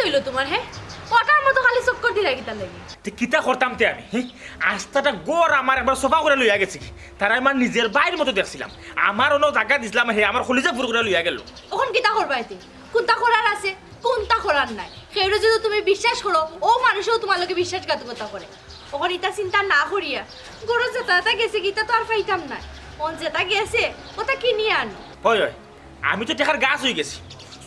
হইলো তোমার হ্যাঁ ওটার মতো খালি চক্কর দিলা কিতা লাগি কিতা করতাম তে আমি আস্তাটা গোর আমার একবার সোফা করে লইয়া গেছি তারা আমার নিজের বাইরের মতো দেখছিলাম আমার অন্য জায়গা দিছিলাম হে আমার খলিজা পুরো করে লইয়া গেল এখন কিতা করবা এতে কোনটা করার আছে কোনটা করার নাই সেটা যদি তুমি বিশ্বাস করো ও মানুষও তোমার লোকে বিশ্বাসঘাতকতা করে ওখানে ইটা চিন্তা না করিয়া গরু যেটা গেছে গীতা তো আর পাইতাম না মন যেটা গেছে ওটা কিনিয়ে আনো হয় হয় আমি তো টেকার গাছ হয়ে গেছি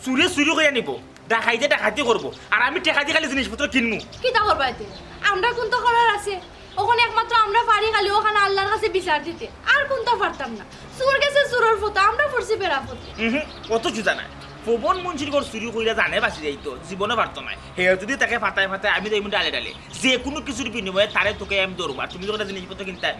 চুরি চুরি করে নিব ডাকাইতে ডাকাতি করবো আর আমি টেকা দিয়ে খালি জিনিসপত্র কিনবো কিতা করবা এতে আমরা কোনটা করার আছে ওখানে একমাত্র আমরা পারি খালি ওখানে আল্লাহর কাছে বিচার দিতে আর কোনটা পারতাম না চোর গেছে চোরের ফটো আমরা পড়ছি বেড়া ফটো অত জুতা নাই পবন মুন্সির ঘর চুরি কইরা জানে বাঁচি যাইতো জীবনে পারতো না হে যদি তাকে ফাটায় ফাটায় আমি তো এমনি ডালে ডালে যে কোনো কিছুর বিনিময়ে তারে তোকে আমি দৌড়বা তুমি যখন জিনিসপত্র কিনতে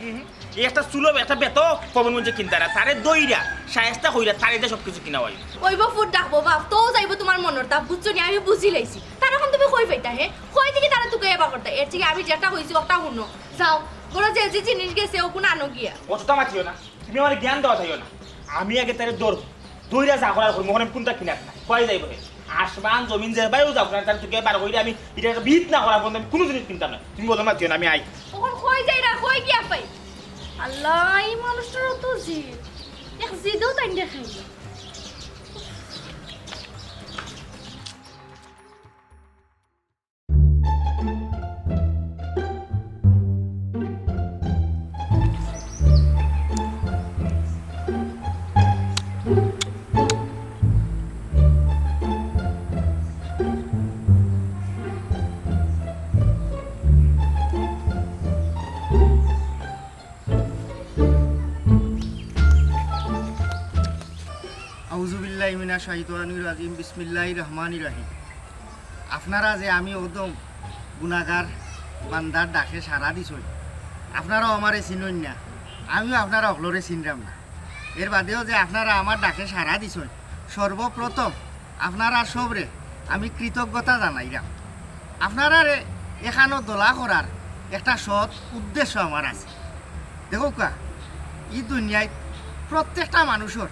এই একটা চুলো একটা বেতো পবন মুন্সি কিনতে তারে দইরা সায়স্তা কইরা তারে দিয়ে সব কিছু কিনা হয় ওইব ফুট ডাকবো বাপ তো যাইব তোমার মনের তা বুঝছো নি আমি বুঝি লাইছি তার এখন তুমি কই পাইতা হে কই থেকে তারা তোকে এবা করতা এর থেকে আমি যেটা কইছি ওটা শুনো যাও বড় যে যে জিনিস গেছে ও কোন আনো গিয়া অতটা মাতিও না তুমি আমার জ্ঞান দেওয়া থাকিও না আমি আগে তারে দৌড় দইরা যা করার করবো ওখানে কোনটা কিনা কয় যাইব হে আসমান জমিন যে বাইও যাও না তার তোকে বার কইরা আমি এটা বিট না করার পর্যন্ত আমি কোনো জিনিস কিনতাম না তুমি বলো মাতিও না আমি আই ওখান কই যাই না কই গিয়া পাই আল্লাহ এই মানুষটার তো জি এক জিদও তাই দেখাই বিসমিল্লাহির রহমানির রহিম আপনারা যে আমি ওদম গুনাহগার বান্দার ডাকে সারা দিছই আপনারাও আমারে চিনই না আমিও আপনারা অকলরে চিনলাম না এর বাদেও যে আপনারা আমার ডাকে সারা দিছই সর্বপ্রথম আপনারা সবরে আমি কৃতজ্ঞতা জানাইলাম আপনারা এখানো দোলা করার একটা সৎ উদ্দেশ্য আমার আছে দেখো কা এই দুনিয়ায় প্রত্যেকটা মানুষের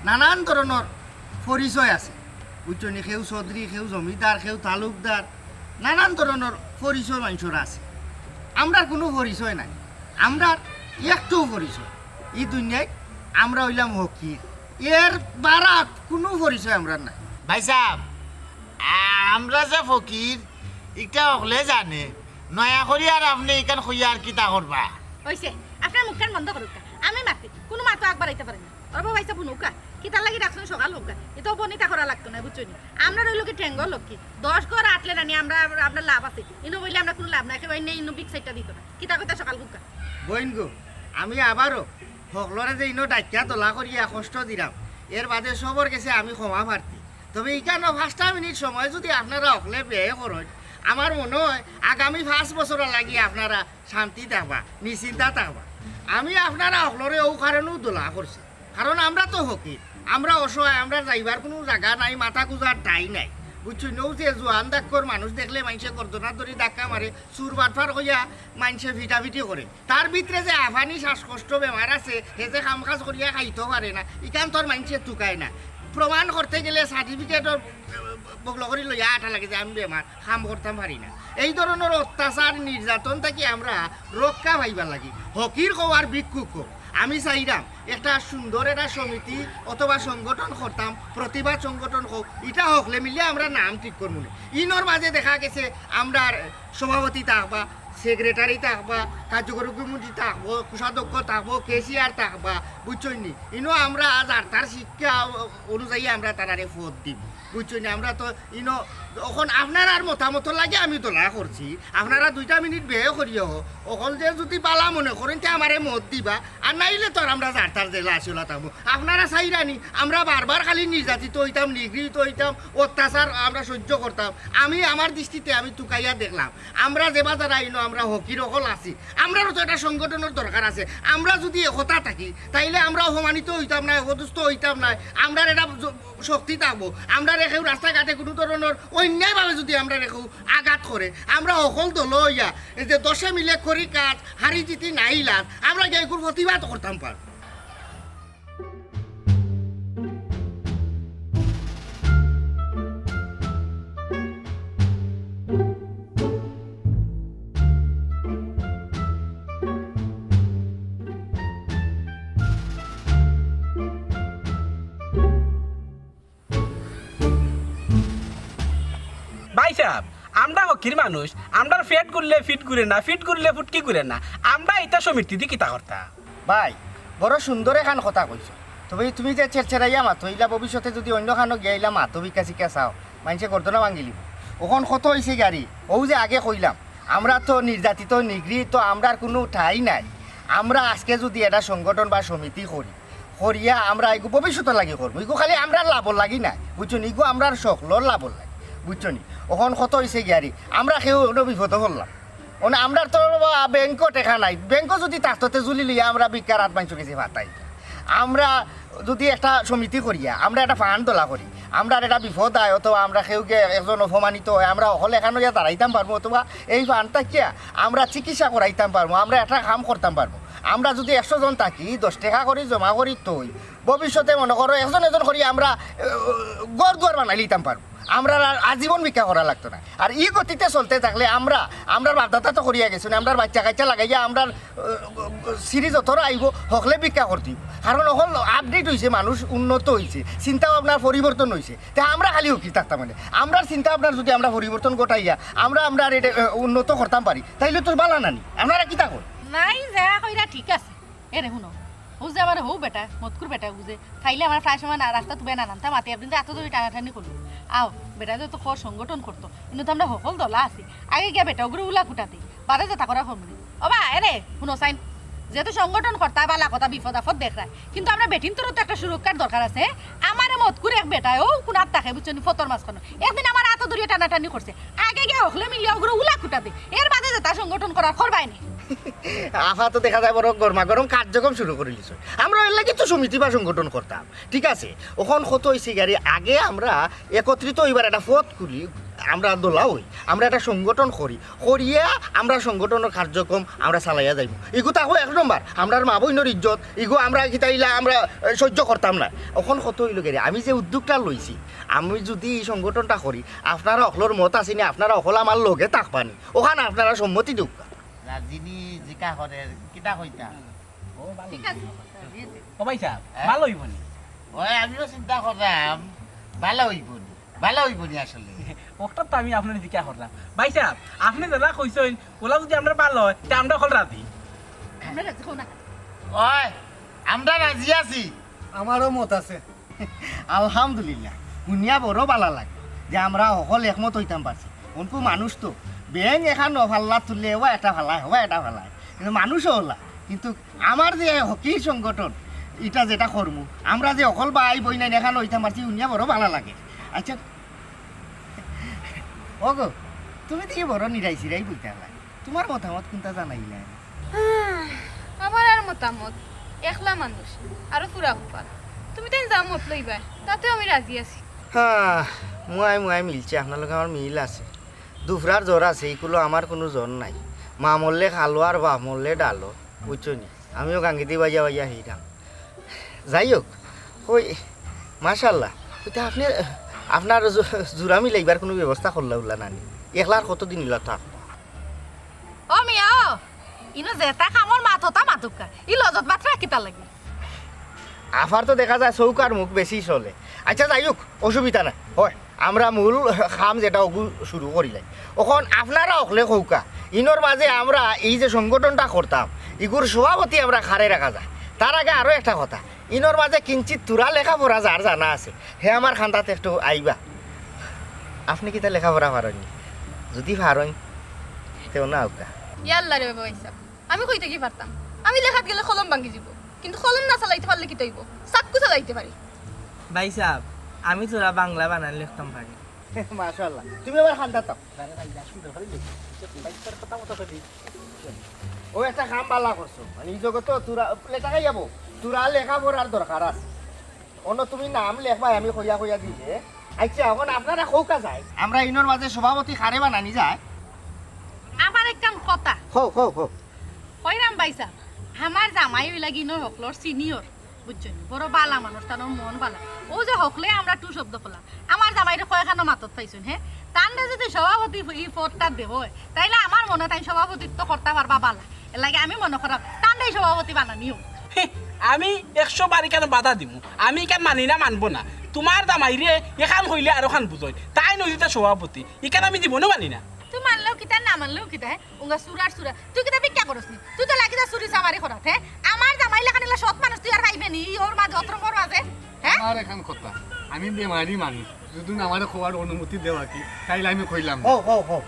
নানান ধরনের পরিচয় আছে বুঝছো নি কেউ চৌধুরী কেউ জমিদার কেউ তালুকদার নানান ধরনের পরিচয় মানুষের আছে আমরা কোনো পরিচয় নাই আমরা একটু পরিচয় এই দুনিয়ায় আমরা হইলাম হকির এর বারাত কোনো পরিচয় আমরা নাই ভাই সাহেব আমরা যে ফকির এটা হলে জানে নয়া করি আর আপনি এখান খুঁজে আর কিতা করবা হইছে আপনার মুখখান বন্ধ করুক আমি মাতি কোনো মাতো আগবার আইতে পারে না অর্ব ভাইসা বুনুকা কিতার লাগি রাখছেন সকাল হোক এটা বনিতা করা লাগতো না বুঝছো নি আমরা রইল কি ঠেঙ্গ লক্ষ্মী 10 ঘর আটলে রানি আমরা আপনার লাভ আছে ইনো বললে আমরা কোনো লাভ নাই কেউ ইনো বিগ সাইডটা দিত না কিতা কথা সকাল হোক বইন গো আমি আবারও সকলরে যে ইনো ডাক্যা তোলা করিয়া কষ্ট দিলাম এর বাদে সবর কাছে আমি ক্ষমা প্রার্থী তবে এখানে 5 মিনিট সময় যদি আপনারা অকলে ব্যয় করেন আমার মনে হয় আগামী 5 বছর লাগি আপনারা শান্তি থাকবা নিশ্চিন্তা থাকবা আমি আপনারা অকলরে ও কারণেও দোলা করছি কারণ আমরা তো হকি আমরা অসহায় আমরা যাইবার কোনো জায়গা নাই মাথা গুজার ঠাই নাই বুঝছি নৌ যে জোয়ান ডাক্কর মানুষ দেখলে মানুষে গর্দনার ধরে ধাক্কা মারে চুর বাটফার হইয়া মানুষে ভিটাভিটি করে তার ভিতরে যে আফানি শ্বাসকষ্ট বেমার আছে সে যে কাম কাজ করিয়া খাইতেও পারে না ইখান তোর মানুষে টুকায় না প্রমাণ করতে গেলে সার্টিফিকেটর বগলো করে লইয়া আঠা লাগে যে আমি বেমার কাম করতাম পারি না এই ধরনের অত্যাচার নির্যাতন থেকে আমরা রক্ষা পাইবার লাগি হকির হওয়ার ভিক্ষুক হোক আমি চাইলাম একটা সুন্দর একটা সমিতি অথবা সংগঠন করতাম প্রতিবাদ সংগঠন হোক এটা হকলে মিলে আমরা নাম ঠিক করবো ইনোর মাঝে দেখা গেছে আমরা সভাপতি থাকবা সেক্রেটারি থাকবা কার্যকরী কমিটি থাকবো কোষাধ্যক্ষ থাকবো কেসিআর থাকবা বুঝছই নি ইনো আমরা আজ আর তার শিক্ষা অনুযায়ী আমরা তারারে ভোট দিব বুঝছই নি আমরা তো ইনো এখন আপনার আর মতামত লাগে আমি তোলা করছি আপনারা 2 মিনিট ব্যয় করিও অকল যে যদি পালা মনে করেন তে আমারে মত দিবা আর নাইলে তো আমরা যার তার জেলা আসিলা থাকবো আপনারা চাইরানি আমরা বারবার খালি নির্যাতিত হইতাম নিগৃহীত হইতাম অত্যাচার আমরা সহ্য করতাম আমি আমার দৃষ্টিতে আমি টুকাইয়া দেখলাম আমরা যে বাজার আইনো আমরা হকির অকল আছি আমরারও তো একটা সংগঠনের দরকার আছে আমরা যদি একতা থাকি তাইলে আমরা অপমানিত হইতাম না অপদস্থ হইতাম না আমরা এটা শক্তি থাকবো আমরা রেখেও রাস্তাঘাটে কোনো ধরনের অন্যায়ভাবে যদি আমরা রেখেও আঘাত করে আমরা অকল দল হইয়া যে 10 মিলে করি কাজ হারি জিতি নাই লাভ আমরা গেগুর প্রতিবাদ করতাম পার ভাই সাহেব আমরা হকির মানুষ আমরা ফেট করলে ফিট করে না ফিট করলে ফুটকি করে না আমরা এটা সমিতি দি কিতা করতা ভাই বড় সুন্দর এখান কথা কইছো তবে তুমি যে ছেড়ছাড়াইয়া মাতো ইলা ভবিষ্যতে যদি অন্য খানো গিয়াইলা মাতো বিকা শিকা চাও মানুষে গর্দনা ভাঙিলি ওখন কত হয়েছে গাড়ি ও যে আগে কইলাম আমরা তো নির্যাতিত নিগৃহীত আমরার কোনো ঠাই নাই আমরা আজকে যদি এটা সংগঠন বা সমিতি করি করিয়া আমরা এগু ভবিষ্যতে লাগি করবো এগু খালি আমরা লাভ লাগি না বুঝছো নি এগু আমরা সকলর লাভ লাগে বুঝছো নি ওখন কত হয়েছে গাড়ি আমরা কেউ বিপদ করলাম মানে আমরা তো ব্যাংকও টেকা নাই ব্যাংকও যদি তাস্ততে জুলি লিয়া আমরা বিকার হাত মাংস গেছি ভাতাই আমরা যদি একটা সমিতি করিয়া আমরা একটা ফান্ড তোলা করি আমরা একটা বিপদ আয় অথবা আমরা কেউকে একজন অপমানিত হয় আমরা হলে এখানে গিয়ে দাঁড়াইতাম পারবো অথবা এই ফান্ডটা কিয়া আমরা চিকিৎসা করাইতাম পারবো আমরা একটা কাম করতাম পারবো আমরা যদি 100 জন থাকি 10 টাকা করে জমা করি তৈ ভবিষ্যতে মনে করো একজন করি আমরা গড় দুয়ার বানাই লিতাম পারবো আমরা আজীবন ভিক্ষা করা লাগতো না আর ই গতিতে চলতে থাকলে আমরা বাধ্যতা তো করিয়া গেছি আমরা বাচ্চা কাচ্চা লাগাইয়া আমরা সিরিজ অতরা আইব হকলে ভিক্ষা করতে কারণ এখন আপডেট হয়েছে মানুষ উন্নত হয়েছে চিন্তা ভাবনার পরিবর্তন হয়েছে তা আমরা খালি হকি থাকতাম মানে আমরা চিন্তা ভাবনার যদি আমরা পরিবর্তন ঘটাইয়া আমরা এটা উন্নত করতাম পারি তাইলে তো বালা নানি আপনারা কি তা কর নাই যা কইরা ঠিক আছে এরে শুনো ও যে আমার হৌ বেটা মতকুর বেটা বুঝে খাইলে আমার প্রায় সময় না রাস্তা তুবে না নামতাম মাতি আপনি যে এত দূরে টানাটানি করলো আও বেটা যে তো খর সংগঠন করতো কিন্তু তো আমরা সকল দলা আছি আগে গিয়া বেটা ওগুলো উলা কুটাতে বারে যেটা করা ফর্মুলি ও বা এরে শুনো সাইন যেহেতু সংগঠন করতা বালা কথা বিপদ আপদ দেখায় কিন্তু আমরা বেটিন তোর তো একটা সুরক্ষার দরকার আছে আমার মতকুর এক বেটায় ও কোনার তাকে বুঝছেন ফতর মাঝখানে একদিন আমার এত দূরে টানাটানি করছে আগে গিয়া হকলে মিলিয়ে ওগুলো উলা কুটাতে এর বাদে যেটা সংগঠন করার করবাইনি আফা তো দেখা যায় বড় গরমা গরম কার্যক্রম শুরু করে দিছ আমরা এর লাগে তো সমিতি বা সংগঠন করতাম ঠিক আছে ওখন কত হয়েছে গাড়ি আগে আমরা একত্রিত এবার একটা পথ করি আমরা দোলা হই আমরা একটা সংগঠন করি করিয়া আমরা সংগঠনের কার্যক্রম আমরা চালাইয়া যাইব এগু তাহো 1 নম্বর আমরা মা বইনের ইজ্জত এগু আমরা কিতাইলা আমরা সহ্য করতাম না ওখন কত হইল গাড়ি আমি যে উদ্যোগটা লইছি আমি যদি এই সংগঠনটা করি আপনারা অকলর মত আসেনি আপনারা অকল আমার লগে থাকবানি ওখানে আপনারা সম্মতি দিক রাজিনী জিকা করে কিতা কইতা ঠিক আছে ও ভাই সাহেব ভালো হইব নি ওই আমিও চিন্তা করলাম ভালো হইব নি আসলে ওটা তো আমি আপনার জিজ্ঞা করলাম ভাই সাহেব আপনি যারা কইছেন ওলা যদি আমরা ভালো হয় তা আমরা কল রাতি আমরা রাজি হও না ওই আমরা রাজি আছি আমারও মত আছে আলহামদুলিল্লাহ শুনিয়া বড় ভালো লাগে যে আমরা সকল একমত হইতাম পারছি অনকু মানুষ তো ব্যাং এখান ফাল্লা তুললে হওয়া এটা ফালায় হওয়া এটা ফালায় কিন্তু মানুষও হলা কিন্তু আমার যে হকি সংগঠন এটা যেটা করমু আমরা যে অকল বাই বই নাই এখান হইতাম পারছি শুনিয়া বড় ভালো লাগে আচ্ছা ও গো তুমি তো বড় নিরাই সিরাই বইতে লাগে তোমার মতামত কোনটা জানাইলা আমার আর মতামত একলা মানুষ আরো পুরা হুপার তুমি তাই যা মত লইবা তাতেও আমি রাজি আছি হ্যাঁ মুয়াই মিলছে আপনার লোক আমার মিল আছে দুফরার জ্বর আছে এইগুলো আমার কোনো জ্বর নাই মা মরলে খালো আর বাপ মরলে ডালো বুঝছো নি আমিও গাঙ্গিতে বাজা হইরাম যাই হোক ওই মাশাল্লাহ ওইটা আপনি আপনার জোড়া মিলাইবার কোনো ব্যবস্থা করলা উল্লা নানি একলার কতদিন ইলা থাক ও মিয়া ও ইনো যেটা কামর মাথা মাতুকা ই লজত মাত্রা কিতা লাগে আফার তো দেখা যায় চৌকার মুখ বেশি চলে আচ্ছা যাই হোক অসুবিধা নাই হয় আমরা মূল খাম যেটা ওগু শুরু করিলাই ওখন আপনারা অকলে কৌকা ইনোর মাঝে আমরা এই যে সংগঠনটা করতাম ইগুর সভাপতি আমরা খারে রাখা যায় তার আগে আরও একটা কথা ইনোর মাঝে কিঞ্চিত তুরা লেখাপড়া যার জানা আছে হে আমার খান্দাতে একটু আইবা আপনি কিতা লেখাপড়া পারেন যদি পারেন তেও না ওকা ইয়াল্লা রে বাবা আমি কইতে কি পারতাম আমি লেখাত গেলে কলম ভাঙি যাব কিন্তু কলম না চালাইতে পারলে কি তৈব চাক্কু চালাইতে পারি ভাই সাহেব আমি তোরা বাংলা বানান লিখতাম পারি মাশাআল্লাহ তুমি আবার খান্দা তাও ও একটা কাম বালা করছো মানে এই জগত তোরা লেখাই যাবো তোরা লেখাপড়ার দরকার আছে অন্য তুমি নাম লেখবা আমি কইয়া দিলে আচ্ছা এখন আপনারা কৌকা যায় আমরা ইনোর মাঝে সভাপতি খারে বানানি যায় আমার একখান কথা হো কইরাম বাইসা আমার জামাই হইলা গিনো হকলর সিনিয়র বুঝছেন বড় বালা মানুষ তার মন বালা ও যে হকলে আমরা টু শব্দ করলাম আমার জামাইরে কয়খানো মাতত পাইছুন হ্যাঁ তান্ডে যদি সভাপতি এই পদটা দেব তাইলে আমার মনে তাই সভাপতিত্ব করতে পারবা বালা এর লাগে আমি মনে করাম তান্ডেই সভাপতি বানানিও আমি 100 বারি কেন বাধা দিব আমি কেন মানি না মানবো না তোমার দামাইরে এখান কইলে আর ওখান বুঝই তাই নদীতে সভাপতি ইকান আমি জীবনও মানি না তুই মানলেও কিতা না মানলেও কিতা হ্যাঁ উঙ্গা সুরার সুরা তুই কিতা ভিক্ষা করস নি তুই তো লাগি দা চুরি চামারি করাত হ্যাঁ আমার জামাই লাগানিলা সৎ মানুষ তুই আর পাইবে নি ওর মাঝে অত্র বড় আছে হ্যাঁ আমার এখন কথা আমি বেমারি মানুষ যদি আমার খোয়ার অনুমতি দেওয়া কি তাইলে আমি কইলাম ও ও ও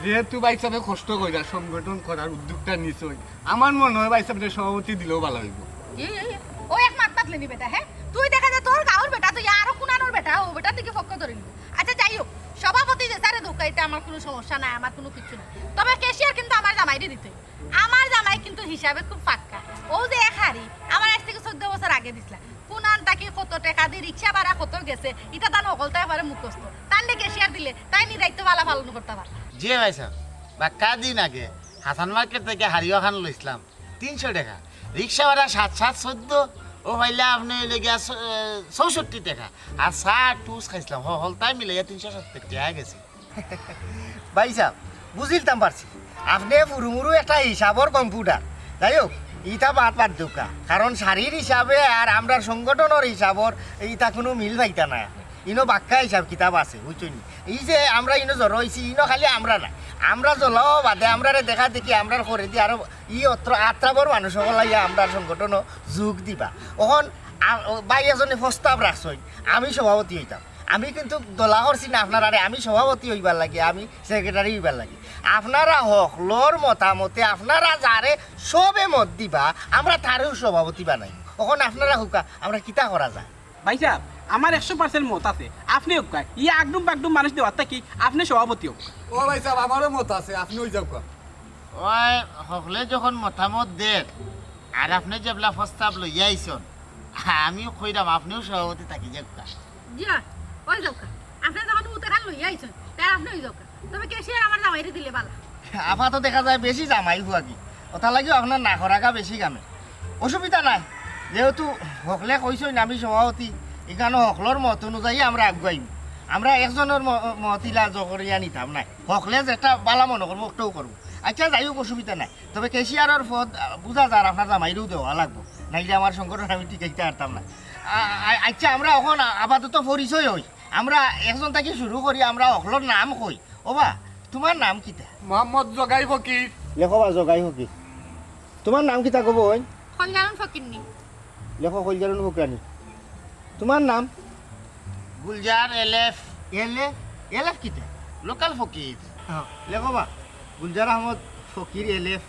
যেহেতু বাইসাবে কষ্ট কইরা সংগঠন করার উদ্যোগটা নিছই আমার মনে হয় বাইসাবের সভাপতি দিলেও ভালো হইব ও এক মাত পাতলে নি বেটা হ্যাঁ তুই দেখা যায় তোর গাঁর বেটা তুই আরো কুনানোর বেটা ও বেটা থেকে পক্ষ ধরে নিবি আচ্ছা যাই হোক সভাপতি যে স্যারে ধোকাইতে আমার কোনো সমস্যা নাই আমার কোনো কিছু নাই তবে ক্যাশিয়ার কিন্তু আমার জামাইরে দিতে আমার জামাই কিন্তু হিসাবে খুব পাক্কা ও যে এক হারি আমার আজ থেকে 14 বছর আগে দিছিলা কুনান তাকে কত টাকা দিয়ে রিক্সা ভাড়া কত গেছে এটা তার নকলটা এবারে মুখস্থ তার নিয়ে ক্যাশিয়ার দিলে তাই নি দায়িত্ব ভালো পালন করতে পারে জি ভাই সাহেব বা দিন আগে হাসান মার্কেট থেকে হারিয়া খান লইছিলাম 300 টাকা রিক্সা ভাড়া 7-7-14 ও ভাইলে আপনি লেগে 64 টাকা আর চা টুস খাইছিলাম হল তাই মিলে 370 টাকা গেছে ভাই সাহেব বুঝিলতাম পারছি আপনি ফুরুমুরু একটা হিসাবর কম্পিউটার যাই হোক ইটা বাদ দোকা কারণ শারীর হিসাবে আর আমরা সংগঠনের হিসাবর ইটা কোনো মিল পাইতা নাই আপনি ইনো বাক্কা হিসাব কিতাব আছে বুঝছেন এই যে আমরা ইনো জ্বর হয়েছি ইনো খালি আমরা না আমরা জ্বলাও বাদে আমরা দেখা দেখি আমরা করে দিই আরো আত্রাবর মানুষ সকল আমরা সংগঠনও যোগ দিবা ওখন বাই এজনে প্রস্তাব রাখছই আমি সভাপতি হইতাম আমি কিন্তু দলা করছি না আপনারা আমি সভাপতি হইবার লাগে আমি সেক্রেটারি হইবার লাগে আপনারা হকলর মতামতে আপনারা যারে সবে মত দিবা আমরা তারও সভাপতি বানাই ওখন আপনারা হুকা আমরা কিতা করা যায় ভাই সাহেব আমার 100% মত আছে আপনি হোক আগডুম বাগডুম মানুষ দেওয়ার কি আপনি সভাপতি হোক ও ভাই সাহেব আমারও মত আছে আপনি ওই যাও ওই হকলে যখন মতামত দেন আর আপনি যেবলা প্রস্তাব লইয়া আইছন আমিও কইরাম আপনিও সভাপতি থাকি যাক জিয়া ওই যাও আপনি যখন উতাখান লই আইছেন তাই আপনি ওই যাও তবে ক্যাশিয়ার আমার জামাইরে দিলে ভালো আপাতত দেখা যায় বেশি জামাই হুয়া কি ওটা লাগিও আপনার না করাকা বেশি কামে অসুবিধা নাই যেহেতু হকলে কইছই না আমি সভাপতি এখানে হকলর মত অনুযায়ী আমরা আগুয়াইম আমরা একজনের মতিলা জগরিয়া নিতাম নাই হকলে যেটা বালা মনে করবো ওটাও করবো আচ্ছা যাই হোক অসুবিধা নাই তবে ক্যাশিয়ারের পদ বুঝা যার আপনার জামাইরেও দেওয়া লাগবো নাইলে আমার সংগঠন আমি টিকাইতে পারতাম না আচ্ছা আমরা এখন আপাতত পরিচয় হই আমরা একজন থেকে শুরু করি আমরা হকলর নাম কই ওবা তোমার নাম কিতা মোহাম্মদ জগাই ফকির লেখো বা জগাই হকি তোমার নাম কিতা কব ওই কল্যাণ ফকিরনি লেখো কইলজারুন ফকরানি তোমার নাম গুলজার এলেফ এলেফ এলেফ কিতা লোকাল ফকির লেখো বা গুলজার আহমদ ফকির এলেফ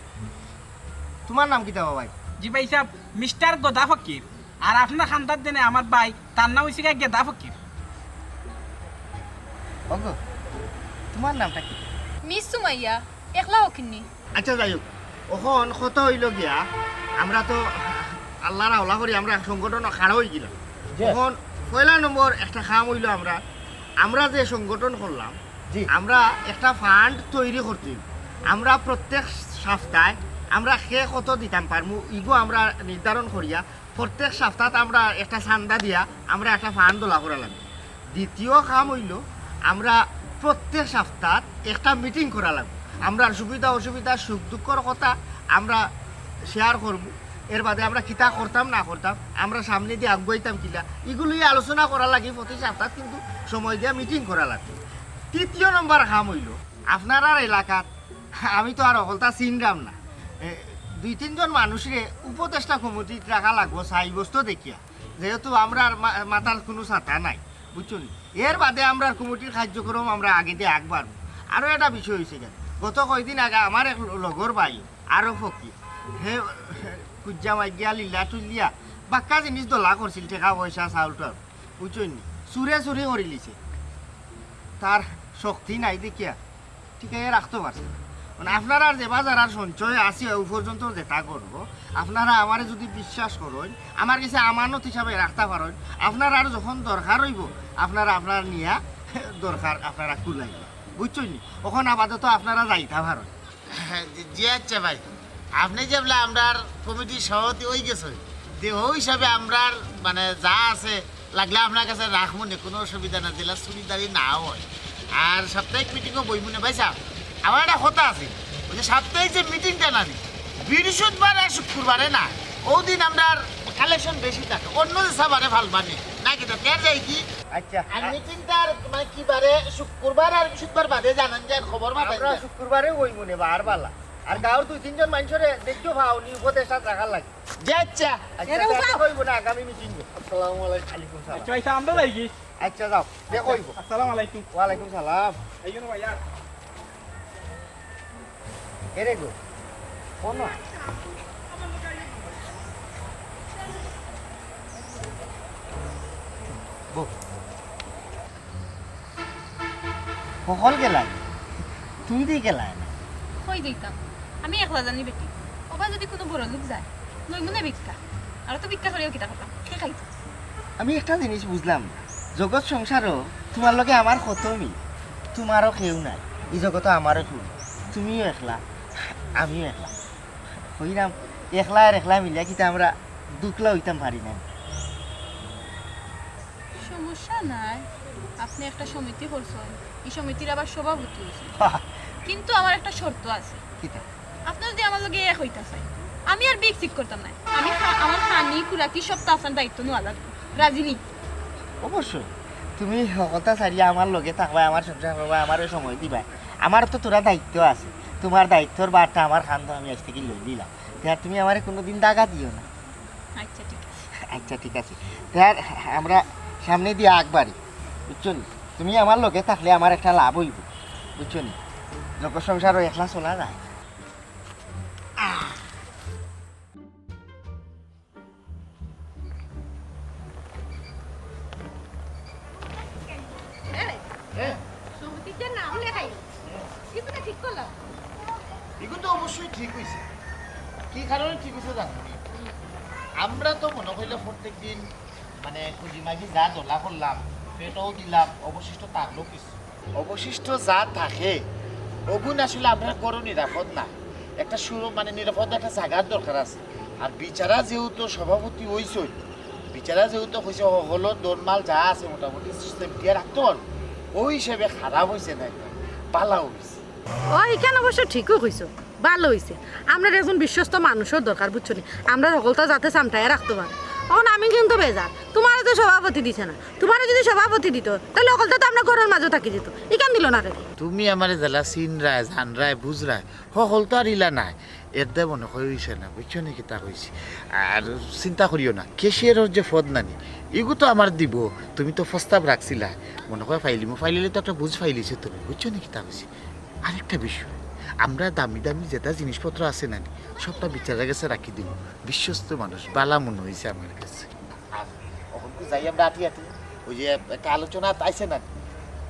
তোমার নাম কিতা বাবাই জি ভাই সাহেব মিস্টার গদা ফকির আর আপনার খানদার দেনে আমার ভাই তার নাম হইছে গেদা ফকির ওগো তোমার নামটা কি মিস সুমাইয়া একলা হকিনি আচ্ছা যাই হোক ওখন কত হইল গিয়া আমরা তো আল্লাহর আওলা করি আমরা সংগঠন খাড়া হয়ে গেলাম এখন পয়লা নম্বর একটা কাম হইল আমরা যে সংগঠন করলাম আমরা একটা ফান্ড তৈরি করতে আমরা প্রত্যেক সপ্তাহে আমরা সে কত দিতাম পারমু ইগো আমরা নির্ধারণ করিয়া প্রত্যেক সপ্তাহে আমরা একটা চান্দা দিয়া আমরা একটা ফান্ড দোলা করা লাগবে দ্বিতীয় কাম হইল আমরা প্রত্যেক সপ্তাহে একটা মিটিং করা লাগবে আমরা সুবিধা অসুবিধা সুখ দুঃখর কথা আমরা শেয়ার করব এর বাদে আমরা কিতা করতাম না করতাম আমরা সামনে দিয়ে আগুয়াইতাম কিনা এগুলোই আলোচনা করা লাগে প্রতি সপ্তাহে কিন্তু সময় দিয়ে মিটিং করা লাগবে তৃতীয় নম্বর কাম হইল আপনার এলাকাত আমি তো আর অকলতা চিনলাম না 2-3 জন মানুষের উপদেষ্টা কমিটিত রাখা লাগবো চাই বস্তু দেখিয়া যেহেতু আমরা মাথার কোনো ছাতা নাই বুঝছেন এর বাদে আমরা কমিটির কার্যক্রম আমরা আগে দিয়ে আগবাড়ব আরও একটা বিষয় হয়েছে কেন গত কয়েকদিন আগে আমার এক লগর ভাই আরও ফকির হে কুজ্জা মাইগিয়া লীলা টুলিয়া বাক্কা জিনিস দোলা করছিল টেকা পয়সা চাউল টাউল বুঝছেন চুরে চুরি করে লিছে তার শক্তি নাই দেখিয়া ঠিক আছে রাখতে পারছে মানে আপনারা যে বাজার সঞ্চয় আছে ওই পর্যন্ত যেটা করবো আপনারা আমার যদি বিশ্বাস করেন আমার কাছে আমানত হিসাবে রাখতে পারেন আপনার আর যখন দরকার হইব আপনারা আপনার নিয়া দরকার আপনারা কুলাইবে বুঝছেন ওখানে আপাতত আপনারা যাইতে পারেন জি আচ্ছা ভাই আপনি যেবলা আমরার কমিটির সভাপতি হয়ে গেছে দেহ হিসাবে আমরার মানে যা আছে লাগলে আপনার কাছে রাখবো না কোনো অসুবিধা না জেলা চুরিদারি না হয় আর সাপ্তাহিক মিটিংও বইমনে ভাই সাহেব আমার একটা কথা আছে ওই যে সাপ্তাহিক যে মিটিংটা না বৃহস্পতিবার আর শুক্রবারে না ওদিন আমরা কালেকশন বেশি থাকে অন্য যে সাবারে ভাল মানে না কি তো কে যাই কি আচ্ছা আর মিটিংটার মানে কি বারে শুক্রবার আর বৃহস্পতিবার বাদে জানান যে খবর মাথায় আমরা শুক্রবারে ওই মনে বার বালা আর গাঁর 2-3 জন মানুষরে দেখিও ভাওনি উপদেশটা রাখার লাগে যে আচ্ছা আচ্ছা কইব না আগামী মিটিং আসসালামু আলাইকুম সালাম আচ্ছা ভাই আমরা লাগি আচ্ছা যাও দে কইব আসসালামু আলাইকুম ওয়া আলাইকুম সালাম আইও না ভাইয়া এরে গো কোন কখন গেলাই তুমি দিয়ে গেলাই না কই দিতাম আমি একলা জানি বেটি ওবা যদি কোনো বড় লোক যায় নই মনে ভিক্ষা আর তো ভিক্ষা করিও কিতা করতাম কে খাইতো আমি একটা জিনিস বুঝলাম না জগৎ সংসারও তোমার লগে আমার খতমই তোমারও কেউ নাই এই জগতে আমারও কেউ নাই। তুমিও একলা আমিও একলা হইলাম একলা আর একলা মিলিয়া কিন্তু আমরা দুকলা হইতাম পারি না সমস্যা নাই আপনি একটা সমিতি করছেন এই সমিতির আবার সভাপতি হয়েছে কিন্তু আমার একটা শর্ত আছে কিতা আপনি যদি আমার লগে এক হইতা চাই আমি আর বিগ ঠিক করতাম না আমি আমার খানি কুরাকি সব তো আপনার দায়িত্ব নেওয়া লাগবে রাজি নি অবশ্যই তুমি কথা সারিয়া আমার লগে থাকবা আমার সংসার করবা আমারও সময় দিবা আমার তো তোরা দায়িত্ব আছে তোমার দায়িত্বর বারটা আমার খান তো আমি আজ থেকে লই দিলাম তার তুমি আমার কোনোদিন দাগা দিও না আচ্ছা ঠিক আছে আচ্ছা ঠিক আছে তার আমরা সামনে দিয়ে আগবাড়ি বুঝছো নি? তুমি আমার লগে থাকলে আমার একটা লাভ হইব বুঝছো নি জগৎ সংসারও একলা চলা যায় সমিতিতে নাম লেখাই কিছু ঠিক করলাম এগুলো তো অবশ্যই ঠিক হয়েছে কি কারণে ঠিক হয়েছে জানো আমরা তো মনে করলে প্রত্যেক দিন মানে খুঁজি মাগি যা দোলা করলাম পেটও দিলাম অবশিষ্ট থাকলো কিছু অবশিষ্ট যা থাকে ওগুন আসলে আমরা গরু নিরাপদ না একটা সুর মানে নিরাপদ একটা জায়গার দরকার আছে আর বিচারা যেহেতু সভাপতি হয়েছে বিচারা যেহেতু হয়েছে হলো দোনমাল যা আছে মোটামুটি সিস্টেম দিয়ে রাখতো ওই হিসেবে খারাপ হয়েছে না একদম পালা হয়েছে ও এখানে অবশ্য ঠিকও কইছো ভালো হইছে আমরা একজন বিশ্বস্ত মানুষের দরকার বুঝছো নি আমরা সকলটা যাতে সামটায় রাখতে পারে এখন আমি কিন্তু বেজার তোমার তো সভাপতি দিছে না তোমার যদি সভাপতি দিত তাহলে সকলটা তো আমরা ঘরের মাঝে থাকি যেত এখান দিল না কেন তুমি আমার জেলা চিন রায় জান রায় বুঝ রায় সকল তো আর ইলা নাই এর দে মনে কইছে না বুঝছো নি কিতা কইছি আর চিন্তা করিও না কেশিয়ারের যে ফদ নানি এগু তো আমার দিব তুমি তো প্রস্তাব রাখছিলা মনে করে ফাইলিলে তো একটা বুঝ ফাইলিছে তুমি বুঝছো নি কিতা কইছি আরেকটা বিষয় আমরা দামি দামি যেটা জিনিসপত্র আছে না সবটা বিচারের কাছে রাখি দিব বিশ্বস্ত মানুষ বালা মনে হয়েছে আমার কাছে যাই আমরা আটি আটি ওই যে একটা আলোচনা আইছে না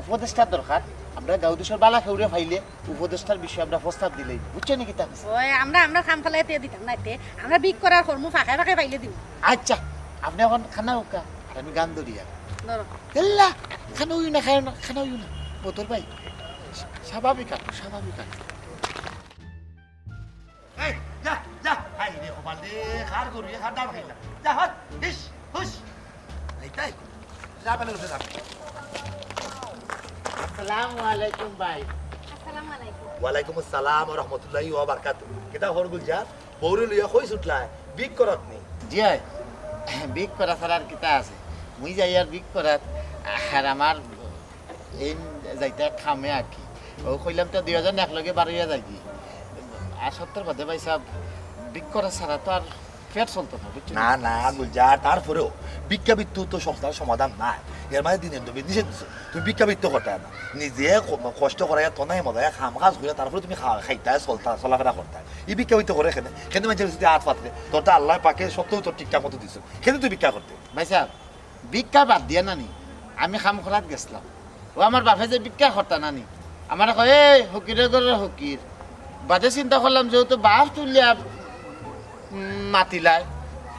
উপদেষ্টার দরকার আমরা গাঁও দেশের বালা খেউরে ফাইলে উপদেষ্টার বিষয়ে আমরা প্রস্তাব দিলেই বুঝছো নাকি তা ওই আমরা খাম ফেলাই দিতাম না এতে আমরা বিক করার কর্ম ফাঁকায় ফাঁকায় পাইলে দিব আচ্ছা আপনি এখন খানা উকা আর আমি গান ধরিয়া ধরো এল্লা খানা উই না খায় না খানা উই না বোতল ভাই স্বাভাবিক আপনি স্বাভাবিক আপনি এই যা যা আই রে কপাল দে খার করি খার দাম খাইলা যা হট হিস হুস এইটাই যা পেলে উঠে যা আসসালামু আলাইকুম ভাই আসসালামু আলাইকুম ওয়ালাইকুম আসসালাম ওয়া রাহমাতুল্লাহি ওয়া বারাকাতুহু কেটা হরগুল যা বৌরে লইয়া কই ছুটলা বিক করত নি জি হয় বিক করা ছাড়ার কিতা আছে মুই যাই আর বিক করাত আর আমার এই যাইতে খামে আর কি ও কইলাম তো 2000 একলগে বাড়িয়া যাই কি আর সত্তর বাদে ভাই সাহেব বিক করা ছাড়া তো আর পেট চলতো না বুঝছো না না গুলজার তারপরেও বিজ্ঞাবিত্তু তো সংস্থার সমাধান নাই এর মানে দিনের তুমি নিষেধ দিছো তুমি বিজ্ঞাবিত্ত করতে না নিজে কষ্ট করাই তো নাই মজা খাম কাজ করে তারপরে তুমি খাইতে চলাফেরা করতে এই বিজ্ঞাবিত্ত করে এখানে কিন্তু মানুষের যদি হাত পাতলে তোর তো আল্লাহ পাকে সত্যও তোর ঠিকঠাক মতো দিছো কিন্তু তুই ভিক্ষা করতে ভাই সাহেব ভিক্ষা বাদ দিয়া নানি আমি খাম খরাত গেছিলাম ও আমার বাপে যে ভিক্ষা করতা নানি আমার কয় এই হকিরে গরের হকির বাদে চিন্তা করলাম যেহেতু বাপ তুলিয়া মাতিলায়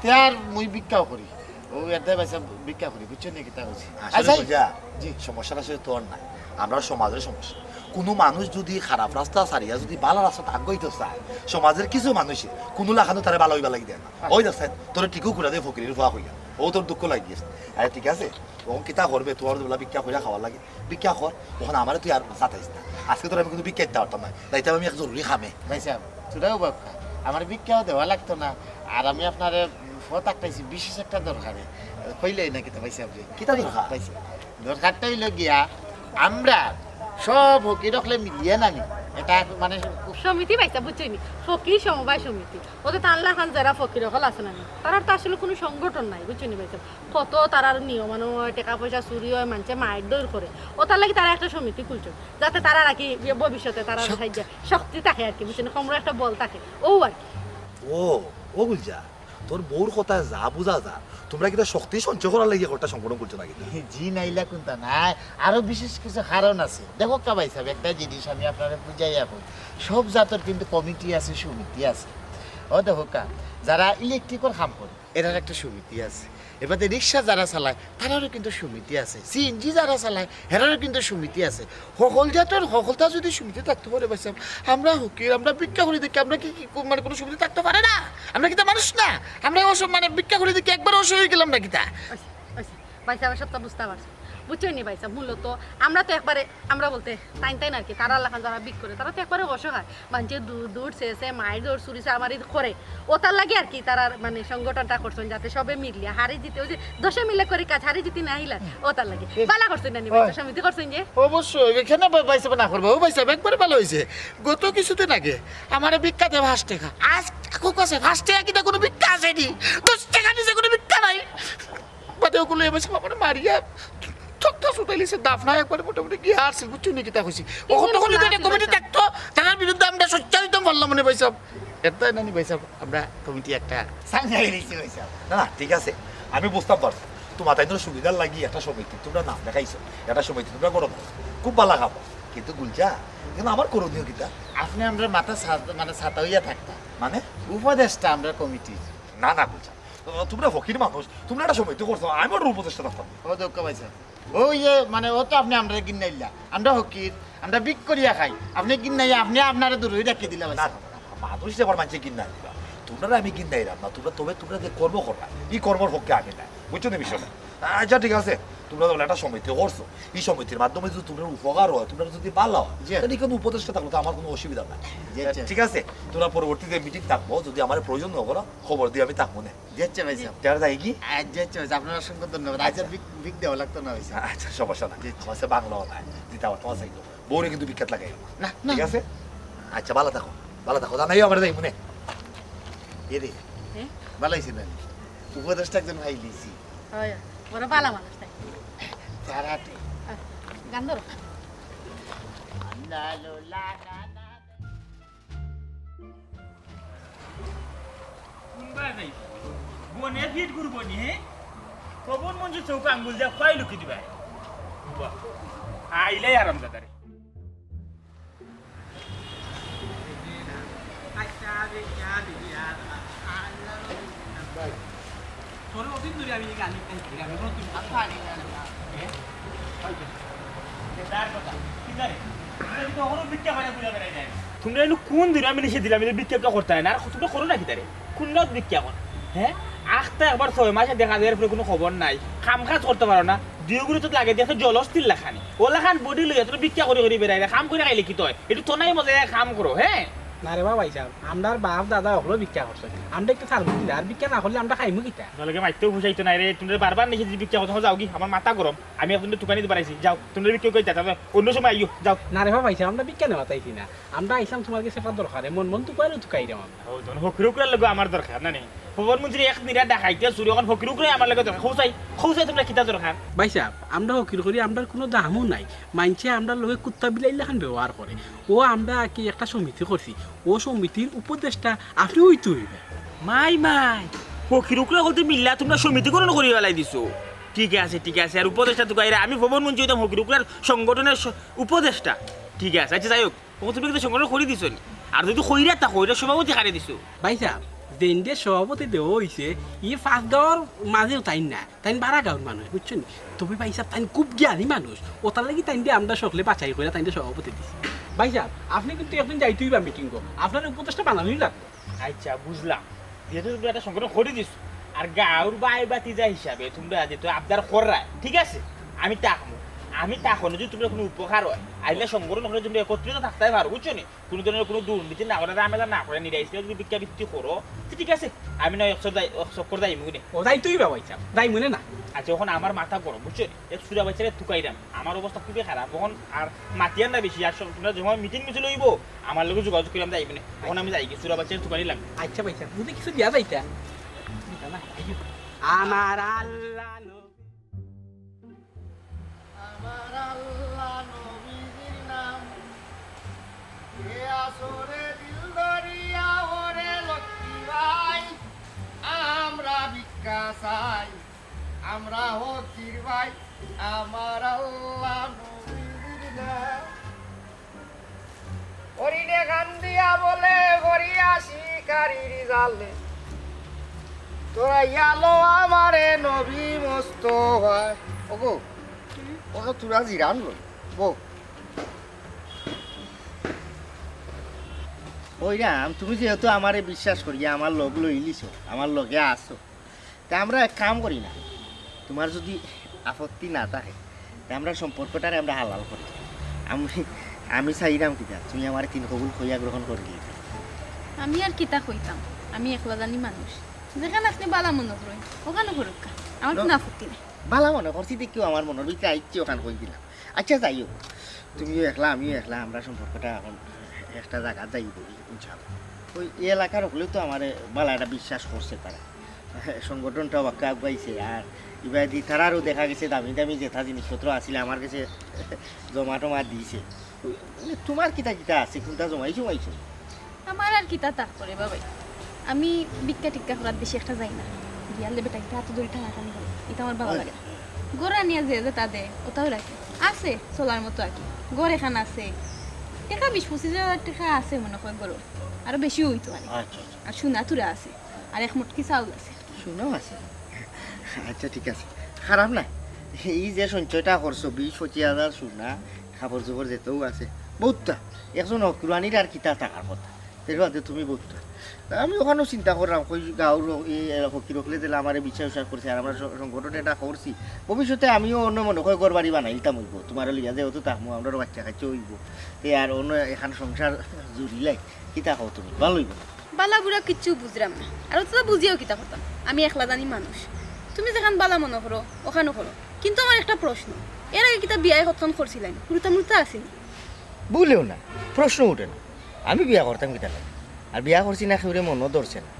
তার মুই ভিক্ষাও করি ও এতে ভাই সাহেব ভিক্ষা করি বুঝছো নাকি তা বলছি আসলে বুঝা জি সমস্যাটা আসলে তোর নাই আমরা সমাজের সমস্যা কোনো মানুষ যদি খারাপ রাস্তা সারিয়া যদি ভালো রাস্তা আগাইতে চায় সমাজের কিছু মানুষে কোনো লাখানো তারা ভালো হইবা লাগি দেয় না ওই দেখছেন তোর টিকু করে দেয় ফকিরের ফুয়া হইয়া ও তোর দুঃখ লাগিয়েছে আরে ঠিক আছে তখন কিতা করবে তোর বলা ভিক্ষা করে খাওয়ার লাগে ভিক্ষা কর তখন আমার তুই আর চাতাইস না আজকে তোর আমি কিন্তু ভিক্ষা দিতে পারতাম না তাইতে আমি এক জরুরি খামে ভাই সাহেব তোরাও বাপকা আমার ভিক্ষাও দেওয়া লাগতো না আর আমি আপনার ফত আঁকটাইছি বিশেষ একটা দরকারে কইলেই না কিতা ভাই সাহেব কিতা দরকার? পাইছি দরকারটা হইল গিয়া আমরা সব হকি রকলে মিলিয়ে নামি এটা মানে সমিতি পাইছা বুঝছনি ফকির সমবায় সমিতি ওদের তানলা খান যারা ফকির হল আছে না তারা তো আসলে কোনো সংগঠন নাই বুঝছনি পাইছা কত তারার নিয়মানো হয় টাকা পয়সা চুরি হয় মানুষে মায়ের দৌড় করে ও তার লাগি তারা একটা সমিতি খুলছে যাতে তারা আর কি ভবিষ্যতে তারা শক্তি থাকে আর কি বুঝছেন কমরা একটা বল থাকে ও আর কি ও গুলজা তোর বউর কথা যা বুঝা যা তোমরা কিটা শক্তি সঞ্চয় করার লাগিয়ে একটা সংগঠন করছো নাকি জি নাইলা কোনটা নাই আরো বিশেষ কিছু কারণ আছে দেখো কাবাই সাহেব একটা জিনিস আমি আপনারা বুঝাই এখন সব জাতের কিন্তু কমিটি আছে সমিতি আছে ও দেখো কা যারা ইলেকট্রিকের কাম করে এটার একটা সমিতি আছে এবারে রিক্সা যারা চালায় তারারও কিন্তু সমিতি আছে সিএনজি যারা চালায় হেরারও কিন্তু সমিতি আছে সকল জাতের সকলটা যদি সমিতি থাকতে পারে বাইসাম আমরা হকির আমরা ভিক্ষা করে দেখি আমরা কি মানে কোনো সমিতি থাকতে পারে না আমরা কি তা মানুষ না আমরা ওসব মানে ভিক্ষা করে দেখি একবার অসহ হয়ে গেলাম নাকি তা ভাইসা সবটা বুঝতে পারছি বুঝছনি ভাইসা মূলত আমরা তো একবারে আমরা বলতে তাই আর কি তারা লাখান যারা বিক করে তারা তো একবারে অসহায় মানুষের দূর শেষে মায়ের দৌড় চুরিছে আমারই করে ও তার লাগে আর কি তারা মানে সংগঠনটা করছেন যাতে সবে মিলিয়ে হারি জিতে ওই যে দশে মিলে করে কাজ হারি জিতে না হিলা ও তার লাগে বালা করছেন না ভাইসা সমিতি করছেন যে অবশ্যই এখানে বাইসা না করবো ও বাইসা একবারে ভালো হয়েছে গত কিছুদিন আগে আমার ভিক্ষাতে 5 টাকা আজ কাছে 5 টাকা কিনা কোনো ভিক্ষা আসেনি 10 টাকা নিচে কোনো ভিক্ষা নাই বাদে ওগুলো এবার আমার মারিয়া ঠকটা ছুটাইলিছে দাফনা একবারে মোটামুটি গিয়ে আসছিল বুঝছো নাকি তা কইছি ওখান তখন যদি একটা কমিটি থাকতো তার বিরুদ্ধে আমরা সোচ্চারিত বললাম মনে ভাইসাব এটাই নানি ভাইসাব আমরা কমিটি একটা সাংঘাই নিয়েছি ভাইসাব না ঠিক আছে আমি বুঝতাম পারছি তোমার তাই ধরো সুবিধার লাগি একটা সমিতি তোমরা নাম দেখাইছো একটা সমিতি তোমরা করো খুব ভালো খাবো কিন্তু গুলজা কিন্তু আমার করণীয় কিতা আপনি আমরা মাথা মানে ছাতা হইয়া থাকতাম মানে উপদেশটা আমরা কমিটি না গুলজা তোমরা ফকির মানুষ তোমরা একটা সমিতি করছো আমি ওর উপদেষ্টা থাকতাম ও দক্ষ ভাইসাব ওই যে মানে ও তো আপনি আমরা কিনাইলা আমরা হকির আমরা বিক করিয়া খাই আপনি কিনাইয়া আপনি আপনারা দূরই রাখি দিলাম না মানুষ আবার মানুষে কিনা দিবা তোমরা আমি কিনা দিলাম না তোমরা যে কর্ম করবা এই কর্মর পক্ষে আমি না বুঝছো না বিষয়টা আচ্ছা ঠিক আছে তোমরা তো একটা সমিতি করছো এই সমিতির মাধ্যমে যদি তোমরা উপকার হয় তোমরা যদি ভালো হয় তাহলে কোনো উপদেষ্টা থাকলো তো আমার কোনো অসুবিধা নাই ঠিক আছে তোমরা পরবর্তীতে মিটিং থাকবো যদি আমার প্রয়োজন না করো খবর দিয়ে আমি থাকবো না যাচ্ছে ভাই সাহেব যারা যাই কি যাচ্ছে ভাই আপনার অসংখ্য ধন্যবাদ আচ্ছা বিক দেওয়া লাগতো না ভাই সাহেব আচ্ছা সমস্যা না আমার বাংলাও নাই দিতে আমার তোমার চাইতো বউরে কিন্তু বিখ্যাত লাগাই না ঠিক আছে আচ্ছা ভালো থাকো জানাইও আমার যাই মনে এরে ভালো হয়েছে না উপদেশটা একজন ভাই লিছি হয় বড় বালা মানুষ তাই তারা গান ধরো বনে ফিট করবো নি হ্যাঁ প্রবণ মঞ্জুর চৌকা আঙ্গুল যা খোয়াই লুকি দিবা আইলাই আরাম দাদারে তোমরা কোন দিন আমি লিখে দিলাম বিজ্ঞাপন করতে হয় না আর তোমরা করো নাকি তারে কোন বিজ্ঞাপন হ্যাঁ আখটা একবার 6 মাসে দেখা যায় কোনো খবর নাই কাম কাজ করতে পারো না দুগুলো তো লাগে দেখো জলস্থির লেখানি ও লেখান বডি লইয়া তুমি বিজ্ঞা করে বেড়াই কাম করে খাইলে কি হয় একটু তো নাই মজা কাম করো হ্যাঁ না রে বাবা সাহেব আমরার বাপ দাদা হলো ভিক্ষা করছে আমরা একটু থাকবো কিনা আর ভিক্ষা না করলে আমরা খাইমু কিটা তাহলে মাইতেও বুঝাইতো নাই রে তুমি বারবার নিচে যদি ভিক্ষা কথা যাও কি আমার মাথা গরম আমি আপনাদের দোকানে দিতে পারাইছি যাও তুমি ভিক্ষা কইতা তবে অন্য সময় আইও যাও না রে বাবা সাহেব আমরা ভিক্ষা নেওয়া তাইছি না আমরা আইসাম তোমার কাছে একটা দরকার মন তো পাইলে তো কাইরাম ও ধন ফকিরুকরার লগে আমার দরকার না নে প্রধানমন্ত্রী এক নিরা ডাকাইতে চুরি এখন ফকিরুকরে আমার লগে দরকার খৌসাই তোমরা কিতা দরকার ভাই সাহেব আমরা হকির করি আমরা কোনো দামও নাই মানছে আমরা লগে কুত্তা বিলাই লেখান ব্যবহার করে ও আমরা কি একটা সমিতি করছি ও সমিতির উপদেশটা আপনি হইতে হইবে মাই ফকিরুকরা হতে মিল্লা তোমরা সমিতিকরণ করে বেলাই দিছো ঠিক আছে আর উপদেষ্টা তো গাইরা আমি প্রধানমন্ত্রী হইতাম ফকিরুকরার সংগঠনের উপদেষ্টা ঠিক আছে আচ্ছা যাই হোক তুমি কিন্তু সংগঠন করে দিছো আর যদি কইরা তা কইরা সভাপতি হারিয়ে দিছো ভাই সাহেব দেন্ডে সভাপতি দেওয়া হয়েছে ই 5 গাঁৱৰ মাজেও তাই না তাই 12 গাঁৱৰ মানুষ বুঝছো নি তুমি ভাই সাহেব তাই খুব জ্ঞানী মানুষ ও তার লাগি তাই দিয়ে আমরা সকলে বাছাই করে তাই সভাপতি দিছি ভাই সাহেব আপনি কিন্তু একদিন যাইতেই বা মিটিং গো আপনার উপদেশটা বানানোই লাগবে আচ্ছা বুঝলাম যেহেতু তুমি একটা সংগঠন করে দিছো আর গাঁৱৰ বাই বাতিজা হিসাবে তোমরা যেহেতু আবদার করায় ঠিক আছে আমি তাকো যদি তোমরা কোনো উপকার হয় আইলে সংগঠন হলে তুমি একত্রিত থাকতে পারো বুঝছো নি কোনো ধরনের কোনো দুর্নীতি না করে আমেলা না করে নিরাইছে যদি ভিক্ষা বৃত্তি করো ঠিক আছে আমি না 100 যাই মুনে ও যাইতেই বা ভাই সাহেব যাই মনে না আচ্ছা এখন আমার মাথা গরম বুঝছো এক সুরা বাচ্চারে থুকাইলাম আমার অবস্থা খুবই খারাপ এখন আর মাতিয়ার না বেশি আর তোমরা যখন মিটিং মিছিল হইব আমার লোক যোগাযোগ করলাম যাইবে না এখন আমি যাই কি সুরা বাচ্চারে থুকাইলাম আচ্ছা ভাই সাহেব যদি কিছু দিয়া যাইতা আমার আল্লাহ আমার আল্লাহ নবীজির নাম এ আসরে দিল দরিয়া ওরে লক্ষ্মী ভাই আমরা ভিক্ষা চাই আমরা হকির ভাই আমার আল্লাহ নবীজির নাম হরিণে গান দিয়া বলে হরিয়া শিকারির জালে তোরা ইয়ালো আমারে নবী মস্ত হয় ওগো ওগো তোরা জিরান লো বো ওইরাম তুমি যেহেতু আমারে বিশ্বাস করি আমার লোক লইলিছো আমার লগে আসো তা আমরা এক কাম করি না তোমার যদি আপত্তি না থাকে তা আমরা সম্পর্কটারে আমরা হালাল করি আমি চাইরাম কিতা তুমি আমার 3 কবুল কইয়া গ্রহণ করলি আমি আর কিতা কইতাম আমি একলা জানি মানুষ যেখানে আপনি বালা মনে করেন ওখানে করুক আমার কোনো আপত্তি নেই বালা মনে করছি দেখেও আমার মনের ভিতরে আইচ্ছে ওখানে কই দিলাম আচ্ছা যাইও তুমিও একলা আমিও একলা আমরা সম্পর্কটা এখন একটা জায়গা যাইব ইনশাআল্লাহ ওই এই এলাকার হলেও তো আমার বালা একটা বিশ্বাস করছে তারা সংগঠনটাও বাক্কা আগাইছে আর এবার দি তারারও দেখা গেছে দামি দামি যেটা জিনিসপত্র আসলে আমার কাছে জমা টমা দিয়েছে তোমার কিতা কিতা আছে কোনটা জমাইছো মাইছো আমার আর কিতা তাক করে বাবাই আমি ভিক্ষা টিক্কা করার বেশি একটা যাই না গিয়ালে বেটা কিতা হাতে ধরে টাকা টানি করে এটা আমার ভালো লাগে গোড়া নিয়ে যে তা দে ওটাও রাখে আছে চলার মতো আর কি গড় এখান আছে টাকা 20-25 টাকা আছে মনে হয় গড় আরো বেশি হইতো আচ্ছা আর সোনা তুরা আছে আর এক মুটকি চাউল আছে শুনো আছে আচ্ছা ঠিক আছে খারাপ না এই যে সঞ্চয়টা করছো 20-25,000 সোনা খাবার জোবর যেতেও আছে বহুতটা একজন অকুরানির আর কিতা টাকার কথা তেরবাদে তুমি বহুতটা আমি ওখানেও চিন্তা করলাম কই গাঁর এই হকি রকলে দিলে আমার বিচার উচার করছে আর আমরা সংগঠন এটা করছি ভবিষ্যতে আমিও অন্য মনে হয় ঘর বাড়ি বানাইতাম হইব তোমার লিয়া যেহেতু তাহমু আমরা বাচ্চা কাছে হইব আর অন্য এখান সংসার জুড়িলাই কিতা খাও তুমি ভালো হইব বালা বুড়া কিচ্ছু বুঝলাম না আর তো বুঝিও কিতা করতাম আমি একলা জানি মানুষ তুমি যেখান বালা মনে করো ওখানে করো কিন্তু আমার একটা প্রশ্ন এর আগে কিতা বিয়ায় কতক্ষণ করছিলেন মৃতা মৃতা আসেনি বলেও না প্রশ্ন উঠে না আমি বিয়া করতাম কিতা লাগে আর বিয়া করছি না সেউরে মনও ধরছে না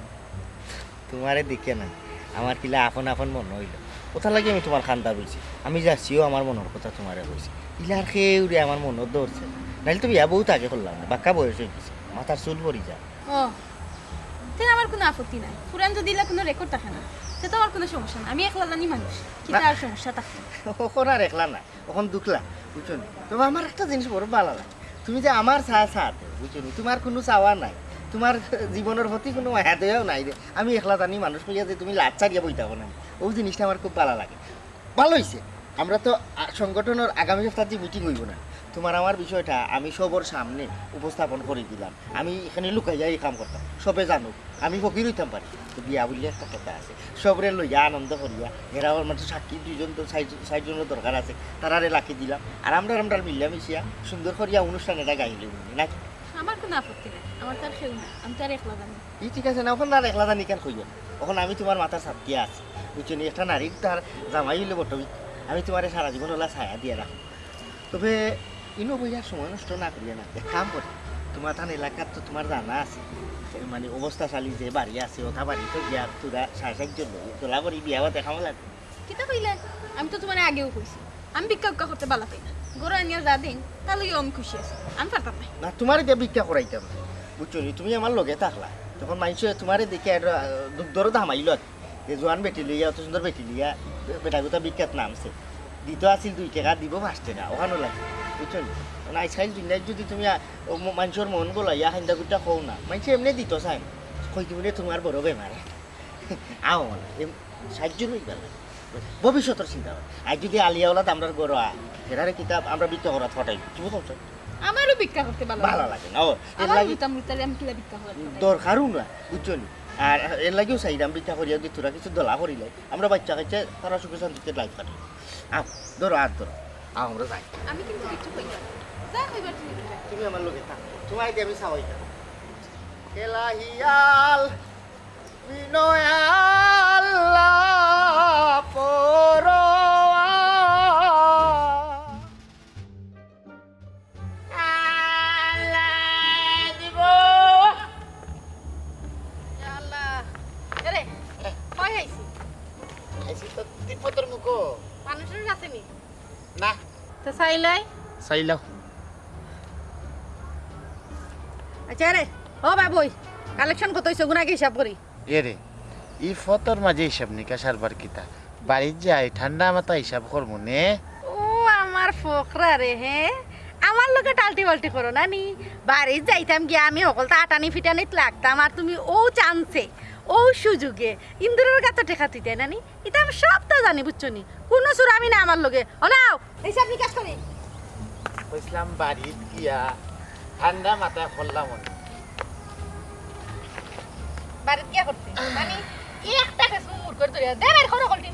তোমারে দেখে না আমার কিলা আপন আপন মন হইল কোথা লাগে আমি তোমার খান্দা বলছি আমি যাচ্ছিও আমার মনের কথা তোমারে বলছি ইলার সেউরে আমার মনও ধরছে নাহলে তো বিয়া বহুত আগে করলাম না বাক্কা বয়স হয়ে গেছে মাথার চুল পরি যায় ও তাই আমার কোনো আপত্তি নাই পুরান যদি দিলে কোনো রেকর্ড থাকে না সে তো আমার কোনো সমস্যা না আমি একলা জানি মানুষ কিতা আর সমস্যা থাকে ওখন আর একলা না ওখন দুখলা বুঝছো নি তবে আমার একটা জিনিস বড় ভালো লাগে তুমি যে আমার সাথে বুঝছো নি তোমার কোনো চাওয়া নাই তোমার জীবনের প্রতি কোনো মায়া দয়াও নাই রে আমি একলা জানি মানুষ কইয়া যে তুমি লাচ চারিয়া বইতে হবে না ওই জিনিসটা আমার খুব ভালো লাগে ভালো হয়েছে আমরা তো সংগঠনের আগামী সপ্তাহে যে মিটিং হইব না তোমার আমার বিষয়টা আমি সবার সামনে উপস্থাপন করে দিলাম আমি এখানে লুকাই যাই কাম করতাম সবে জানুক আমি ফকির হইতাম পারি তো বিয়া বললে একটা কথা আছে সবরে লইয়া আনন্দ করিয়া এরা আমার মাত্র সাক্ষী 2 জন তো 6 জনের দরকার আছে তারারে লাখি দিলাম আর আমরা মিলিয়া মিশিয়া সুন্দর করিয়া অনুষ্ঠান এটা গাইলে নাকি আমার কোনো আপত্তি নাই আমার তার কেউ না আমি তার একলা জানি ঠিক আছে না ওখানে আর একলা জানি কেন কইবেন ওখানে আমি তোমার মাথার সাথে আছি বুঝছো নি একটা নারীর তার জামাই হইলে বটবি আমি তোমার সারা জীবন ওলা ছায়া দিয়ে রাখো তবে ইনো বইয়ার সময় নষ্ট না করিয়া না এক কাম করি তোমার থান এলাকার তো তোমার জানা আছে মানে অবস্থাশালী যে বাড়ি আছে ওটা বাড়ি তো বিয়া তোরা 6-7 জন তোলা করি বিয়া দেখাবো লাগবে কিতা কইলে আমি তো তোমার আগেও কইছি আমি ভিক্ষা করতে বালা পাই না গোড়া নিয়ে যা দিন তাহলে আমি খুশি আছি আমি পারতাম না না তোমার দিয়ে ভিক্ষা করাইতাম বুঝছো নি তুমি আমার লগে থাকলা তখন মানুষ তোমারে দেখে দুধর ধামাইল যে জোয়ান বেটি লইয়া অত সুন্দর বেটি লইয়া বেটা গোটা বিখ্যাত নামছে দিতে আসিল 2 টাকা দিব 5 টাকা ওখানো লাগে বুঝছো নি আজকাল দুনিয়ায় যদি তুমি মানুষের মন গোলাইয়া খান্দা গুটা কও না মানুষ এমনি দিত চাই কইতে বলে তোমার বড় বেমার আও মানে 60 জন হইবা ভবিষ্যতের চিন্তা হয় আর যদি আলিয়াওয়ালা আমরা গড় এরারে কিতাব আমরা ভিক্ষা করা ফটাই তুমি বলছো আমারও ভিক্ষা করতে ভালো লাগে না ও এর আমার লাগি মৃতা মৃতারে আমি কিলা ভিক্ষা করতে দরকারও না বুঝছো নি আর এর লাগেও চাইলাম ভিক্ষা করিয়া যদি তোরা কিছু দলা করিলে আমরা বাচ্চা কাছে তারা সুখে শান্তিতে লাইফ কাটাই আও ধরো আর ধরো আও আমরা যাই আমি কিন্তু কিছু কইবা যা কইবা তুমি আমার লগে থাকো তোমায় দিয়ে আমি সাওয়াই থাকো এলাহিয়াল বিনয়াল্লাহ পর চাইলাই চাইলাও আচ্ছা রে ও বাবুই কালেকশন কত হইছে গুনাকে হিসাব করি এরে ই ফতর মাঝে হিসাব নিকাশ আরবার কিতা বাড়ির যাই ঠান্ডা মাথা হিসাব করবো নে ও আমার ফকরা রে হে আমার লোকে টালটি বাল্টি করো না নি বাড়ি যাইতাম গিয়ে আমি সকলটা আটানি ফিটানিত লাগতাম আর তুমি ও চান্সে ও সুযোগে ইন্দ্রের কাছে টেকা তুই না নি এটা আমি সবটা জানি বুঝছো নি কোনো সুর আমি না আমার লোকে ও নাও হিসাব নিকাশ করি কইছিলাম বাড়িত গিয়া ঠান্ডা মাথা করলাম বাড়িতে গিয়া করতে মানে একটা ফেসবুক মুড করে ধরে দে বের করো কলটি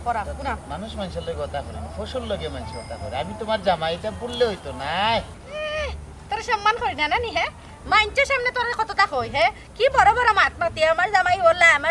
পড়া পুনা মানুষ মানুষের লগে কথা করে না ফসল লগে মানুষ কথা করে আমি তোমার জামাই এটা বললে হইতো নাই তোর সম্মান করি না না নি হ্যাঁ মাইনছে সামনে তোর কতটা কই হ্যাঁ কি বড় বড় মাত মাতি আমার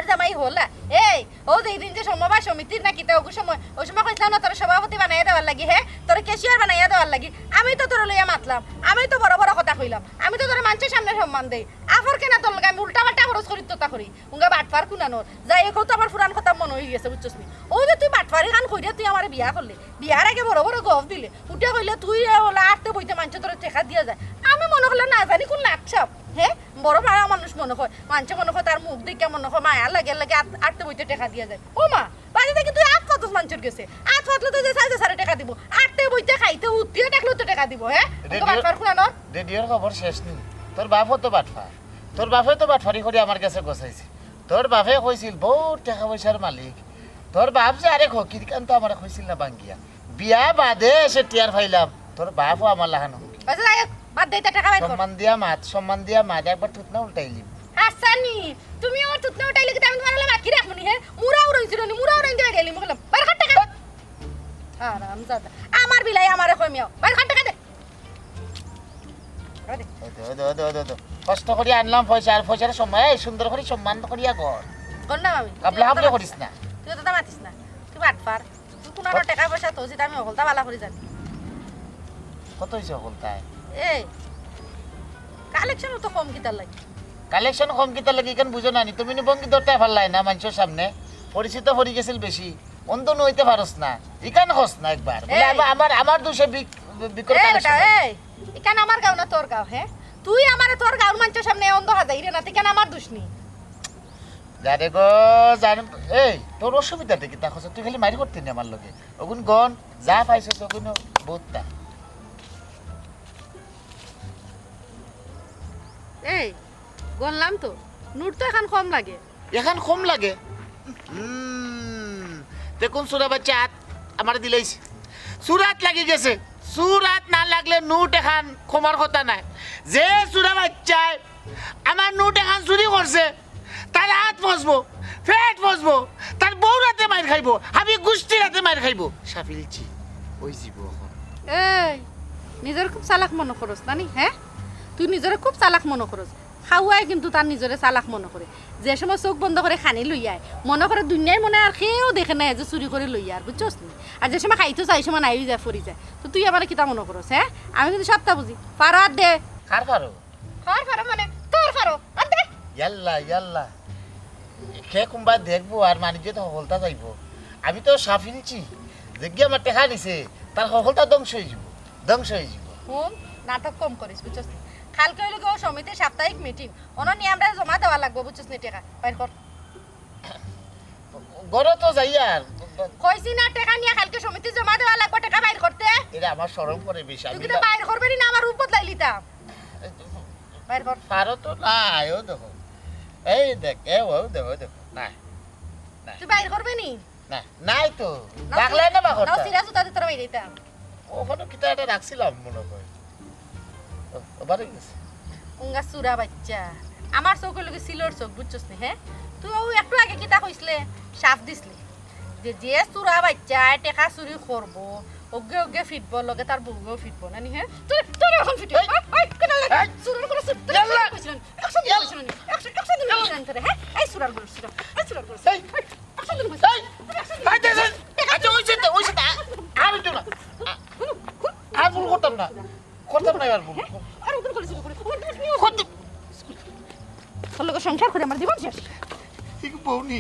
জামাই হলা এই ও যেই দিন যে সমবায় সমিতির নাকি তে ওই সময় কইছিলাম না তোর সভাপতি বানাইয়া দেওয়ার লাগি হ্যাঁ তোর ক্যাশিয়ার বানাইয়া দেওয়ার লাগি আমি তো তোর লইয়া মাতলাম আমি তো বড় বড় কথা কইলাম আমি তো তোর মানুষের সামনে সম্মান দেই আফর কেনা তোর লগে আমি উল্টা পাল্টা খরচ করি তোতা করি উঙ্গা বাটফার কুনানোর যাই এখন তো আমার পুরান কথা মনে হয়ে গেছে বুঝছস নি ও যে তুই বাটফারি কান কইরা তুই আমার বিয়া করলি বিয়ার আগে বড় বড় গফ দিলে উঠে কইলে তুই ওলা আটতে বইতে মানুষ তোর টেকা দিয়া যায় আমি মনে করলাম না জানি কোন লাকছাপ হ্যাঁ বড় মায়া মানুষ মনে হয় মানুষ মনে হয় তার মুখ দেখে মনে হয় মায়া লাগে আটতে বইতে টেকা দিয়া যায় ও মা বাড়ি থেকে তুই আট কত মানুষের গেছে আট ফাটলে তো যে সাইজে সারে টেকা দিব আটতে বইতে খাইতে উঠিয়ে টাকলেও তো টেকা দিব হ্যাঁ বাটফার কুনানোর রেডিওর খবর শেষ নেই তোর বাপও তো বাটফার তোর বাপে তো বাটফারি করে আমার কাছে গোছাইছে তোর বাপে কইছিল বহুত টাকা পয়সার মালিক তোর বাপ যে আরে খকির কান তো আমার কইছিল না বাঙ্গিয়া বিয়া বাদে এসে টিয়ার ফাইলাম তোর বাপও আমার লাহানো আচ্ছা যাই হোক, বাদ দে টাকা বাইর কর সম্মান দিয়া মাত একবার থুতনা উল্টাইলি হাসানি তুমি আমার তুতনা উঠাইলে কি আমি তোমার লাগে বাকি রাখবো নি হ্যাঁ মুরাও রইছিল নি মুরাও রইন দিয়ে গেলি মগলাম বাইর কর টাকা আরাম জাদা আমার বিলাই আমারে কইমিও বাইর কর টাকা দে কষ্ট করি আনলাম পয়সা আর পয়সার সময় সুন্দর করে সম্মান করিয়া গড় কোন না আমি আপলা হাবলে করিস না তুই তো মাতিস না তুই বাটপার তুই কোন টাকা পয়সা তো যেটা আমি হলতা বালা করে জানি কত হইছে হলতায় এই কালেকশন তো কম কিতার লাগে কালেকশন কম কিতা লাগি কেন বুঝো না নি তুমি নি বঙ্গি দরটা ফাললাই না মানুষের সামনে পরিচিত হরি গেছিল বেশি অন্ত নইতে পারস না ইকান হস না একবার বলে আমার দোষে বিকর কালেকশন এই ইকান আমার গাও না তোর গাও হ্যাঁ তুই আমারে তোর গাওর মানুষের সামনে অন্ধ হাজাই রে না তুই কেন আমার দোষ নি জানে গো জান এই তোর অসুবিধাটা কি তা তুই খালি মারি করতে নি আমার লগে ওগুন গন যা পাইছো তগুন বহুতটা এই গনলাম তো নোট তো এখন কম লাগে এখন কম লাগে দেখুন সুরা বাচ্চা হাত আমার দিলেইছে সুরাত লাগি গেছে সুরাত না লাগলে নোট এখন কমার কথা নাই যে সুরা বাচ্চায় আমার নোট এখন চুরি করছে তার হাত ফসবো পেট ফসবো তার বউ রাতে মার খাইবো আমি গুষ্টি রাতে মার খাইবো সাফিলছি ওই জীব এখন এই নিজের খুব চালাক মনে করস নানি হ্যাঁ তুই নিজের খুব চালাক মনে করস খাওয়াই কিন্তু তার নিজরে চালাক মনে করে যে সময় চোখ বন্ধ করে খানি লইয়ায় মনে করে দুনিয়ায় মনে আর কেউ দেখে নাই যে চুরি করে লইয়া আর বুঝছস নি আর যে সময় খাইতো চাই সময় নাই যায় ফরি যায় তো তুই আমার কিতা মনে করস হ্যাঁ আমি কিন্তু সবটা বুঝি পারো আর দে কার পারো মানে তোর পারো আর দে ইয়াল্লা খে কুম্বা দেখবো আর মানুষ তো হলতা যাইবো আমি তো সাফিলছি দেখি আমার টেকা দিছে তার হলতা ধ্বংস হয়ে যাব হুম নাটক কম করিস বুঝছস নি কালকে হইলো গো সমিতির সাপ্তাহিক মিটিং ওনো নিয়ে আমরা জমা দেওয়া লাগবো বুঝছস নি টাকা বাইর কর গড় তো যাই আর কইছি না টাকা নিয়ে কালকে সমিতি জমা দেওয়া লাগবে টাকা বাইর করতে এটা আমার শরম করে বেশি তুই আমি কিন্তু বাইর করবি না আমার উপর লাইলিতাম বাইর কর পারো তো নাই ও দেখো এই দেখ ও দেখো না তুই বাইর করবি নি না নাই তো বাগলা না বাগলা নাও সিরাজ উতাতে তোর বাইর দিতাম ওখানে কিটা এটা রাখছিলাম মনে হয় বারে গেছে উঙ্গা সুরা বাচ্চা আমার চোখ লগে সিলর চোখ বুঝছস নি হ্যাঁ তুই ও একটু আগে কিতা কইছলে সাফ দিছলি যে সুরা বাচ্চা টাকা চুরি করবো ওগে ফিটব লগে তার বউও ফিটব না নি হ্যাঁ তুই এখন ফিট ওই কেন লাগে সুরার করে সুত ইয়াল্লা কইছিলেন 100 দিন কইছিলেন 100 দিন কইছিলেন তোরে হ্যাঁ এই সুরার করে সুরা এই সুরার করে এই 100 দিন কইছিলেন ভাই দেন আচ্ছা ওইছে আমি তো না আর ভুল করতাম না আর ভুল আর উত্তর করিস করে তোর লগে সংসার করে আমার জীবন শেষ ঠিক বউনি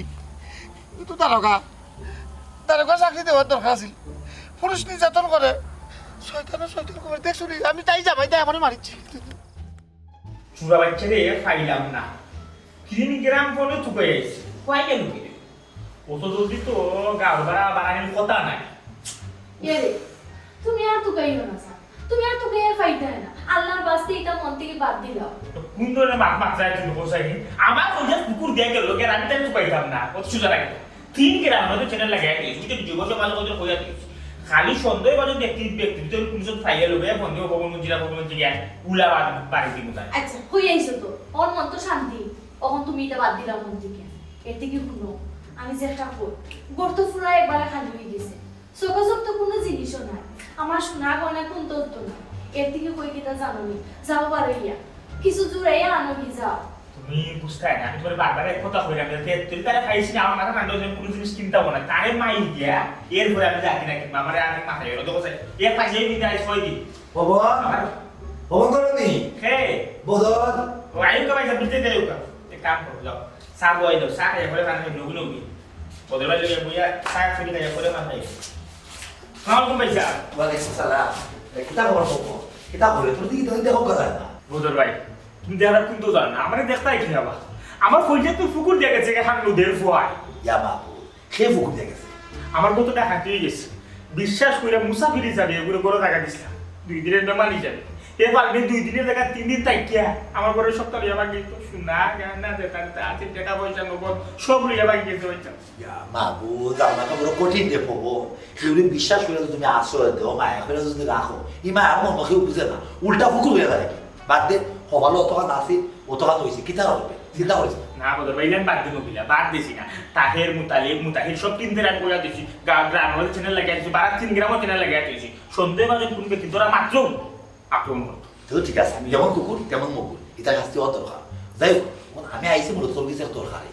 তো দারোগা চাকরি দেওয়ার দরকার আছিল পুলিশ নির্যাতন করে শয়তান খবর দেখছো নি আমি তাই যাবাই তাই আমারে মারিছি চুরা বাচ্চা রে পাইলাম না ক্লিনিক গ্রাম পরে তুকে আইছে কয় কেন কি অত জলদি তো গাড়বা বানানোর কথা নাই ইয়ারে তুমি আর তো কইও না স্যার তুমি আর তো কইয়ার ফাইদা না আল্লাহর বাস্তে এটা মন থেকে বাদ দিলাও কোন ধরনের মাছ যায় তুমি বসাই আমার ওই যে কুকুর দিয়ে গেল কেন আমি তাই পাইতাম না অত সুজা লাগে 3 গ্রাম আমাদের চ্যানেল লাগাই দিয়েছি যদি যুব সমাজ কত হইয়া দিয়েছি খালি সন্দেহ বাজে ব্যক্তি যদি কোনজন ফাইল হবে বন্ধু ভবন জিলা ভবন জিয়া উলা বাড়ি দিব না আচ্ছা হই আইছো তো ওর মন তো শান্তি তখন তুমি এটা বাদ দিলাও মন থেকে এর থেকে শুনো আমি যেটা কই গর্ত ফুরা একবার খালি হয়ে গেছে সকাজক তো কোনো জিনিসও নাই আমার সোনা গয়না কোন তো না এর থেকে কই কিটা জানো নি যাও বাড়িয়া কিছু জুড়াই আনো কি যাও তুমি বুঝতে না আমি তোমার বারবার এক কথা কইলাম যে তুই তারে খাইছিস না আমার মাথা ঠান্ডা হয়ে কোনো জিনিস চিন্তা করো না তারে মাই দিয়া এর পরে আমি যাকি না কি আমারে আর মাথায় এলো তো বসে এ পাইছে বিদায় কই দি ভবন করনি হে বদর ও আইও কা ভাই বুঝতে দেও কা এক কাম করো যাও সা বই দাও সা খাই পরে বানাই লগু লগি বদর ভাই লগে বুইয়া সা ছুটি খাই পরে বানাই সালাম ভাইয়া ওয়ালাইকুম সালাম কিতা খবর বকো কিতা করে তোর দিকে তুই দেখো কথা না বদর ভাই তুমি দেখার কিন্তু জান না আমারে দেখতাই কি বাবা আমার কইলে তো ফুকুর দিয়ে গেছে হান নদের ফুয়ায় ইয়া বাবু খে ফুকুর দিয়ে গেছে আমার কত টাকা দিয়ে গেছে বিশ্বাস কইরা মুসাফির হিসাবে এগুলো বড় টাকা দিছিলাম 2 দিনের মেমানি যাবে এবার আমি 2 দিনের জায়গা 3 দিন তাইকিয়া আমার ঘরে সপ্তাহ লিয়া বাকি তো সোনা গানা যেটা আছে টাকা পয়সা নগদ সব লিয়া বাকি গেছে হইছে ইয়া বাবু জানা তো বড় কঠিন রে পবো কিউরি বিশ্বাস করে তুমি আসো দেও মায়া করে যদি রাখো ইমা আর মন মুখে বুঝে না উল্টা ফুকুর হয়ে যায় বাদ দে হবালো অতটা নাসি অতটা হইছে কিতা হবে চিন্তা হইছে না বদর ভাই আমি বাদ দিনো বিলা বাদ দিছি না তাহের মুতাহির সব 3 দিন আমি কইয়া দিছি গ্রামের চ্যানেল লাগাইছি 12 গ্রামের চ্যানেল লাগাইছি সন্দেহবাজন কোন ব্যক্তি তোরা মাত্র আক্রমণ করত তো ঠিক আছে আমি যেমন কুকুর তেমন মকুর এটা শাস্তি হওয়া দরকার যাই হোক আমি আইসি মূলত সর্ভিসের দরকারে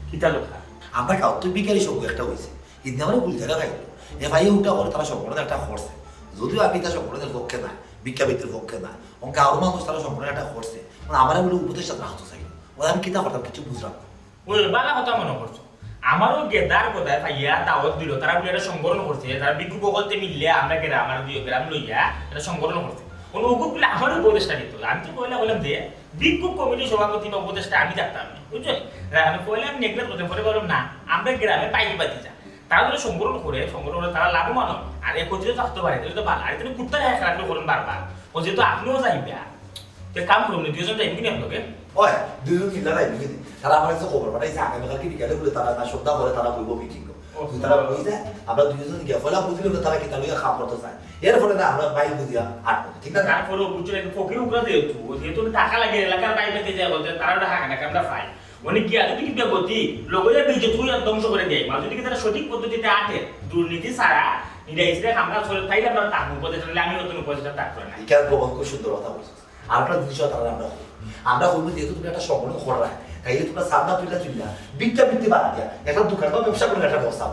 কিতা দরকার আমরা অত্যবিকারী সঙ্গ একটা হয়েছে কিন্তু আমরা ভুল জায়গা খাইল এ ভাই উল্টা করে তারা সম্পূর্ণ একটা করছে যদিও আমি তা সম্পূর্ণের পক্ষে না বিজ্ঞাপিতের পক্ষে না অঙ্কে আরো মানুষ তারা সম্পূর্ণ একটা করছে মানে আমার বলে উপদেশটা রাখতে চাই ওরা আমি কিতা করতাম কিছু বুঝলাম না ওই বালা কথা মনে করছো আমারও গেদার কথায় ভাইয়া দাওয়াত দিল তারা বলে এটা সংগঠন করছে তারা বিজ্ঞ বলতে মিললে আমরা গ্রাম আমার 2 গ্রাম লইয়া এটা সংগঠন করছে কোন ওগুলো বলে আমার উপদেশটা দিত আমি তো বললাম যে বিজ্ঞ কমিটি সভাপতি বা উপদেশটা আমি থাকতাম বুঝছো আমি বললাম নেগলেক্ট করতে পরে বললাম না আমরা গ্রামে পাইকি পাতি যা তারা যদি সংগঠন করে তারা লাভবান আর একত্রিত থাকতে পারে তাহলে তো ভালো আর তুমি কুত্তা দেখা খেলাধুলো করেন বারবার ও যেহেতু আপনিও যাইবে তো কাম করুন 2 জন যাইবে কিনা আপনাকে ওই 2 জন মিলা যাইবে কিন্তু তারা আমার কাছে খবর পাঠাইছে আগামীকাল কি বিকালে বলে তারা না সন্ধ্যা করে তারা কইব মিটিং তারা কইছে আমরা 2 জন গিয়ে ফলা বুঝলে তারা কি তাহলে খাম করতে চায় এর ফলে না আমরা বাইক বুঝিয়া আট ঠিক না তারপরে বুঝছো ফকির উপরে যেহেতু টাকা লাগে এলাকার বাইরে যায় বলতে তারা টাকা না আমরা পাই অনেক গিয়া যদি কি গতি লোকের বিজে তুই ধ্বংস করে দেয় মানুষ যদি তারা সঠিক পদ্ধতিতে আটে দুর্নীতি ছাড়া নিরাইসে আমরা চলে তাইলে আমরা তার উপদেশ দিলে আমি নতুন উপদেশটা তাক করে না এখানে প্রবন্ধ খুব সুন্দর কথা বলছিস আর একটা জিনিস তারা আমরা বলবো যেহেতু তুমি একটা সংগঠন করা তাইলে তোমরা সামনা তুইলা বিজ্ঞাপিত্তি বাদ দিয়া একটা দোকান বা ব্যবসা করে একটা ব্যবস্থা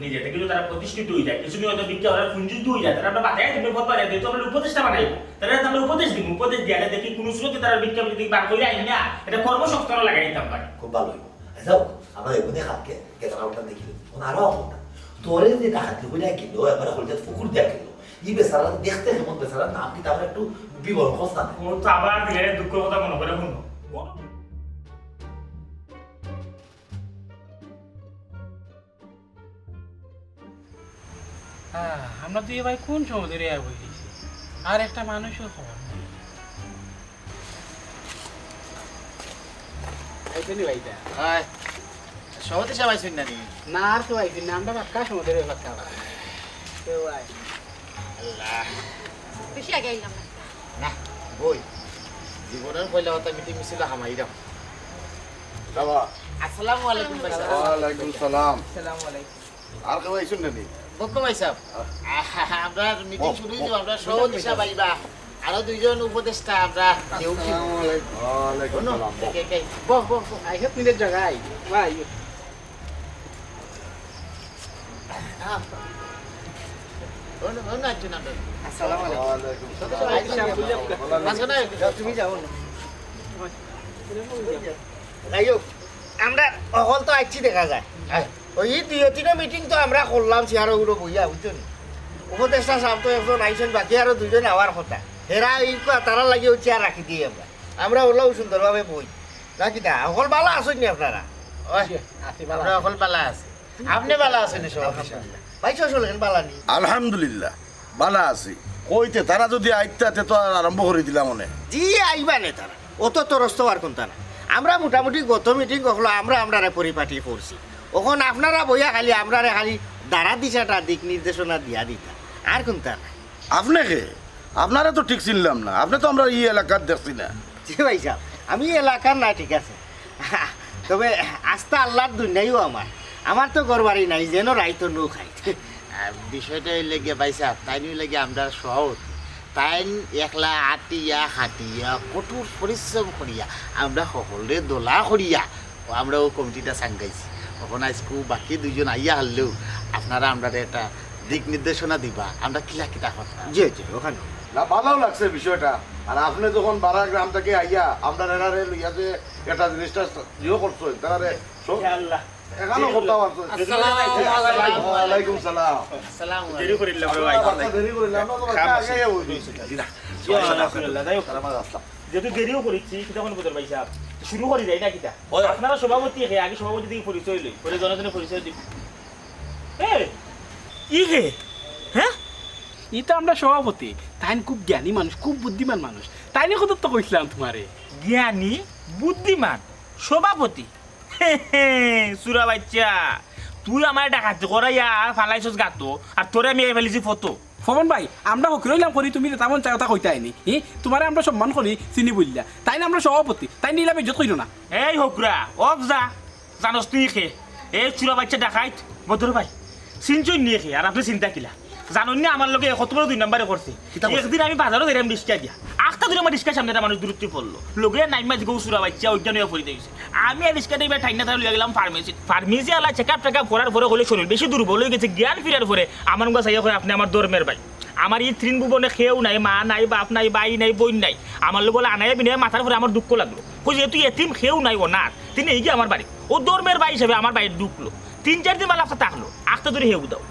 নিজে থেকে যদি তারা প্রতিষ্ঠিত হয়ে যায় কিছু হয়তো বিজ্ঞা ওরা পুঞ্জিত হয়ে যায় তারা আমরা বাতায় দিবে পথ পারে দিই তো আমরা উপদেশটা বানাইবো তারা আমরা উপদেশ দিব উপদেশ দিয়ে দেখি কোন সুরতে তারা বিজ্ঞাপিত্তি বার করে আইন না এটা কর্মসংস্থান লাগাই দিতাম পারে খুব ভালো হইব যাও আমরা এখানে খাতকে কেতারা ওটা দেখিল আরো অবস্থা তোরে যে ডাকাতি হইলা কিলো এবার হইতে ফুকুর দেয়া কিলো ই বেচারা দেখতে কেমন বেচারা নাম কি তাহলে একটু বিবরণ খোঁজা ও তো আবার দিলে দুঃখ কথা মনে করে শুনো আমরা তো ভাই কোন সময় ধরে বই দিয়েছি আর একটা মানুষও খবর নেই আইতেনি ভাইটা সভাপতি সাহেব আইছেন না নি না আর তো আইতেন না আমরা কার সময় ধরে বাচ্চা কেউ আয় আল্লাহ বেশি আগে আইলাম না না বই জীবনের পয়লা কথা মিটিং মিছিল হামাই দাও বাবা আসসালামু আলাইকুম ভাই সাহেব ওয়ালাইকুম সালাম আসসালামু আলাইকুম আর কেউ আইছেন না নি বক্কম ভাই সাহেব আমরা মিটিং শুরু হইছে আমরা সভাপতি সাহেব আইবা আরো 2 জন উপদেষ্টা আমরা কেউ কি ওয়ালাইকুম সালাম কে কে বহ বহ আই হেত নিজের জায়গায় ভাই ওন আছেন আপনারা আসসালামু আলাইকুম ওয়ালাইকুম মাঝখানে তুমি যাও না যাইও আমরা অকল তো আইছি দেখা যায় ওই 2-3 মিটিং তো আমরা করলাম চেয়ার ওগুলো বইয়া বুঝছো নি উপদেষ্টা সাহেব তো একজন আইছেন, বাকি আরো দুজন আওয়ার কথা। হেরা এই তারা লাগিয়ে চেয়ার রাখি দিই আমরা ওলাও সুন্দরভাবে বই রাখি দা। অকল বালা আসেন নি আপনারা? আমরা অকল বালা আছে, আপনি বালা আছেন সভাপতি? ভাই চলেন বালা নি? আলহামদুলিল্লাহ বালা আছি। কইতে তারা যদি আইতে তো আর আরম্ভ করে দিলাম মনে। জি আইবা নে তারা, অত তরস্ত আর কোনটা না। আমরা মোটামুটি গত মিটিং হলো আমরা পরিপাটি করছি। ওখন আপনারা বইয়া খালি আমরা খালি দাঁড়া দিছাটা দিক নির্দেশনা দিয়া দিতা, আর কোনটা না। আপনাকে আপনারা তো ঠিক চিনলাম না, আপনি তো আমরা এই এলাকার দেখছি না। জি ভাই সাহেব, আমি এলাকার না, ঠিক আছে, তবে আস্থা আল্লাহর দুনিয়াইও আমার তো ঘর বাড়ি নাই, যেন রাইতো নৌ খাই। বিষয়টা লেগে পাইছে তাই লেগে আমরা সহজ তাই একলা আটিয়া হাঁটিয়া কঠোর পরিশ্রম করিয়া আমরা সকলে দোলা করিয়া আমরা ও কমিটিটা সাঙ্গাইছি। তখন আজকে বাকি দুজন আইয়া হারলেও আপনারা আমরা একটা দিক নির্দেশনা দিবা, আমরা কিলা কিতা করতাম। জি জি, ওখানে না ভালো লাগছে বিষয়টা। আর আপনি যখন বারা গ্রাম থেকে আইয়া আমরা এনারে লইয়া যে একটা জিনিসটা ইয়ে করছো তারা আল্লাহ এখানে কথা বলছো। ওয়ালাইকুম সালাম। আসসালামু দেরি করিলাম রে ভাই। দেরি করিলাম না, তোমার কাছে আগে বলছি। যেহেতু দেরিও করেছি তখন বদর ভাই সাহেব শুরু করি যাই না কিতা। আপনারা সভাপতি হে, আগে সভাপতি থেকে পরিচয় লই, পরে জনজনের পরিচয় দিব। ই হে হ্যাঁ, ই তো আমরা সভাপতি। তাই খুব জ্ঞানী মানুষ, খুব বুদ্ধিমান মানুষ। তাই নিয়ে কথা তো কইছিলাম তোমারে। জ্ঞানী বুদ্ধিমান সভাপতি? সুরা বাচ্চা, তুই আমার ডাকাতি করাইয়া ফালাইছস গাতো, আর তোরে আমি ফেলেছি ফটো। ফমন ভাই, আমরা হকি রইলাম করি, তুমি তেমন কথা কইতে আইনি। তোমারে আমরা সম্মান করি, চিনি বললা। তাই না আমরা সভাপতি, তাই নিলাম ইজ্জত কইল না। এই হকরা অফ যা, জানোস তুই খে এই চুরা বাচ্চা দেখাইত বদর ভাই চিনচুই নিয়ে খে। আর আপনি চিন্তা কিলা জানুন না, আমার লোকে কত বড় 2 নম্বরে করছে। একদিন আমি বাজারও দিলাম রিক্সা দিয়া, আখটা ধরে আমার রিক্সার সামনে মানুষ দূরত্ব পড়লো, লোকে নাইমা দিকে চুরা বাচ্চা ওইটা নিয়ে পড়ে দিয়েছে। আমি আর রিক্সা দিয়ে ঠাইনা তারা লিয়ে গেলাম ফার্মেসি আলা চেকআপ টেকআপ করার পরে হলে শরীর বেশি দুর্বল হয়ে গেছে, জ্ঞান ফিরার পরে আমার গা চাইয়া হয় আপনি আমার ধর্মের ভাই। আমার এই 3 ভুবনে খেয়েও নাই, মা নাই, বাপ নাই, বাই নাই, বোন নাই। আমার লোক আনায় বিনে মাথার পরে আমার দুঃখ লাগলো, যেহেতু এতিম খেয়েও নাই ও না, তিনি এই যে আমার বাড়ি ও ধর্মের ভাই হিসেবে আমার বাড়ির ঢুকলো। 3-4 দিন মালা থাকলো, আখটা ধরে হেউ দাও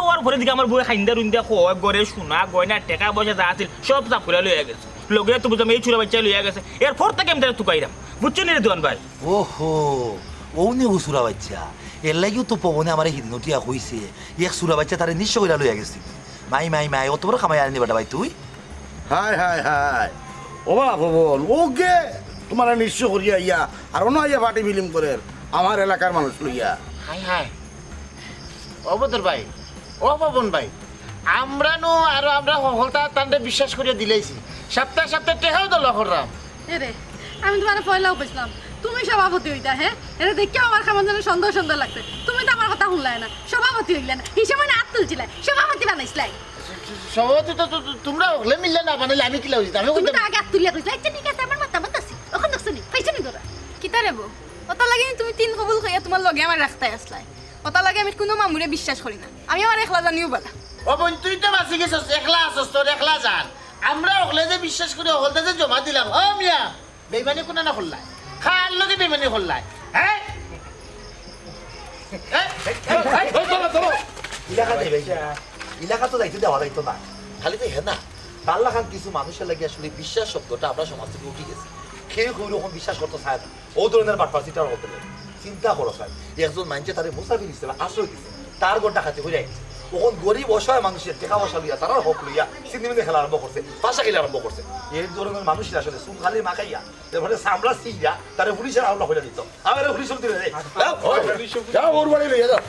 হওয়ার পরে দিকে আমার বই খাইন্দা রুন্দা হয় গড়ে সোনা গয়না টাকা পয়সা যা আছিল সব চাপ করে লইয়া গেছে। লোকে তো বুঝলাম এই চুরা বাচ্চা লইয়া গেছে, এরপর থেকে আমি তারা তুকাইরাম, বুঝছো নি রে দোয়ান ভাই? ওহো ও নে সুরা বাচ্চা, এর লাগিও তো পবনে আমার হিদিনটিয়া কইছে এক সুরা বাচ্চা তারে নিশ্চয় কইরা লইয়া গেছি। মাই মাই মাই অত বড় কামাই আনি বেটা ভাই তুই? হাই হাই হাই ও বাবা ভবন ওকে তোমার নিশ্চয় করিয়া ইয়া আর অন্য ইয়া পার্টি ফিল্ম করে আমার এলাকার মানুষ লইয়া। হাই হাই অবদর ভাই, ও পবন ভাই, আমরা নো আর আমরা হলতা তান্ডে বিশ্বাস করিয়া দিলাইছি, সপ্তাহ সপ্তাহ টেহাও তো লখরাম। রে আমি তোমার পয়লাও বুঝলাম তুমি সভাপতি হইতা। হ্যাঁ, এটা দেখে আমার কেমন যেন সুন্দর সুন্দর লাগছে। তুমি তো আমার কথা শুনলাই না, সভাপতি হইলে না, হিসেবে না হাত তুলছিলে, সভাপতি বানাইছিলাই। সভাপতি তো তোমরা হলে মিললে না বানাইলে আমি কি লাগছি? আমি তুমি তো আগে হাত তুলিয়া কইছিলা, আচ্ছা ঠিক আছে আমার মতামত আছে, ওখান দেখছো নি পাইছো নি তোরা? কিতা রেবো ওটা লাগে তুমি 3 কবুল খাইয়া তোমার লগে আমার রাখতাই আসলাই। ওটা লাগে আমি কোনো মামুরে বিশ্বাস করি না, আমি আমার একলা জানিও বলা। ও বোন তুই তো বাঁচি গেছিস, একলা আসস, তোর একলা যান। আমরা হলে যে বিশ্বাস করি হলতে যে জমা দিলাম, ও মিয়া বেইমানি কোনা না করলাই, খার লগে বেইমানি করলাই। হ্যাঁ ইলাকা তো দায়িত্ব দেওয়া দায়িত্ব না, খালি তো হে না পাল্লা খান কিছু মানুষের লাগে আসলে বিশ্বাস শব্দটা আমরা সমাজ থেকে উঠে গেছি। কেউ কেউ রকম বিশ্বাস করতে চায় না, ও ধরনের বাটপার্সিটার হতে চিন্তা করো স্যার। একজন মানুষে তার মুসাফির হিসেবে আশ্রয় দিচ্ছে, তার গোটা খাতে হয়ে যাচ্ছে। তখন গরিব অসহায় মানুষের টেকা পয়সা লইয়া তারা হক লইয়া সিনেমিনে খেলা আরম্ভ করছে, পাশা খেলা আরম্ভ করছে। এই ধরনের মানুষের আসলে চুন খালি মাখাইয়া তারপরে চামড়া চিয়া তারা পুলিশের আওলা হয়ে দিত। আমার পুলিশ দিলে যাও ওর বাড়ি লইয়া যাও।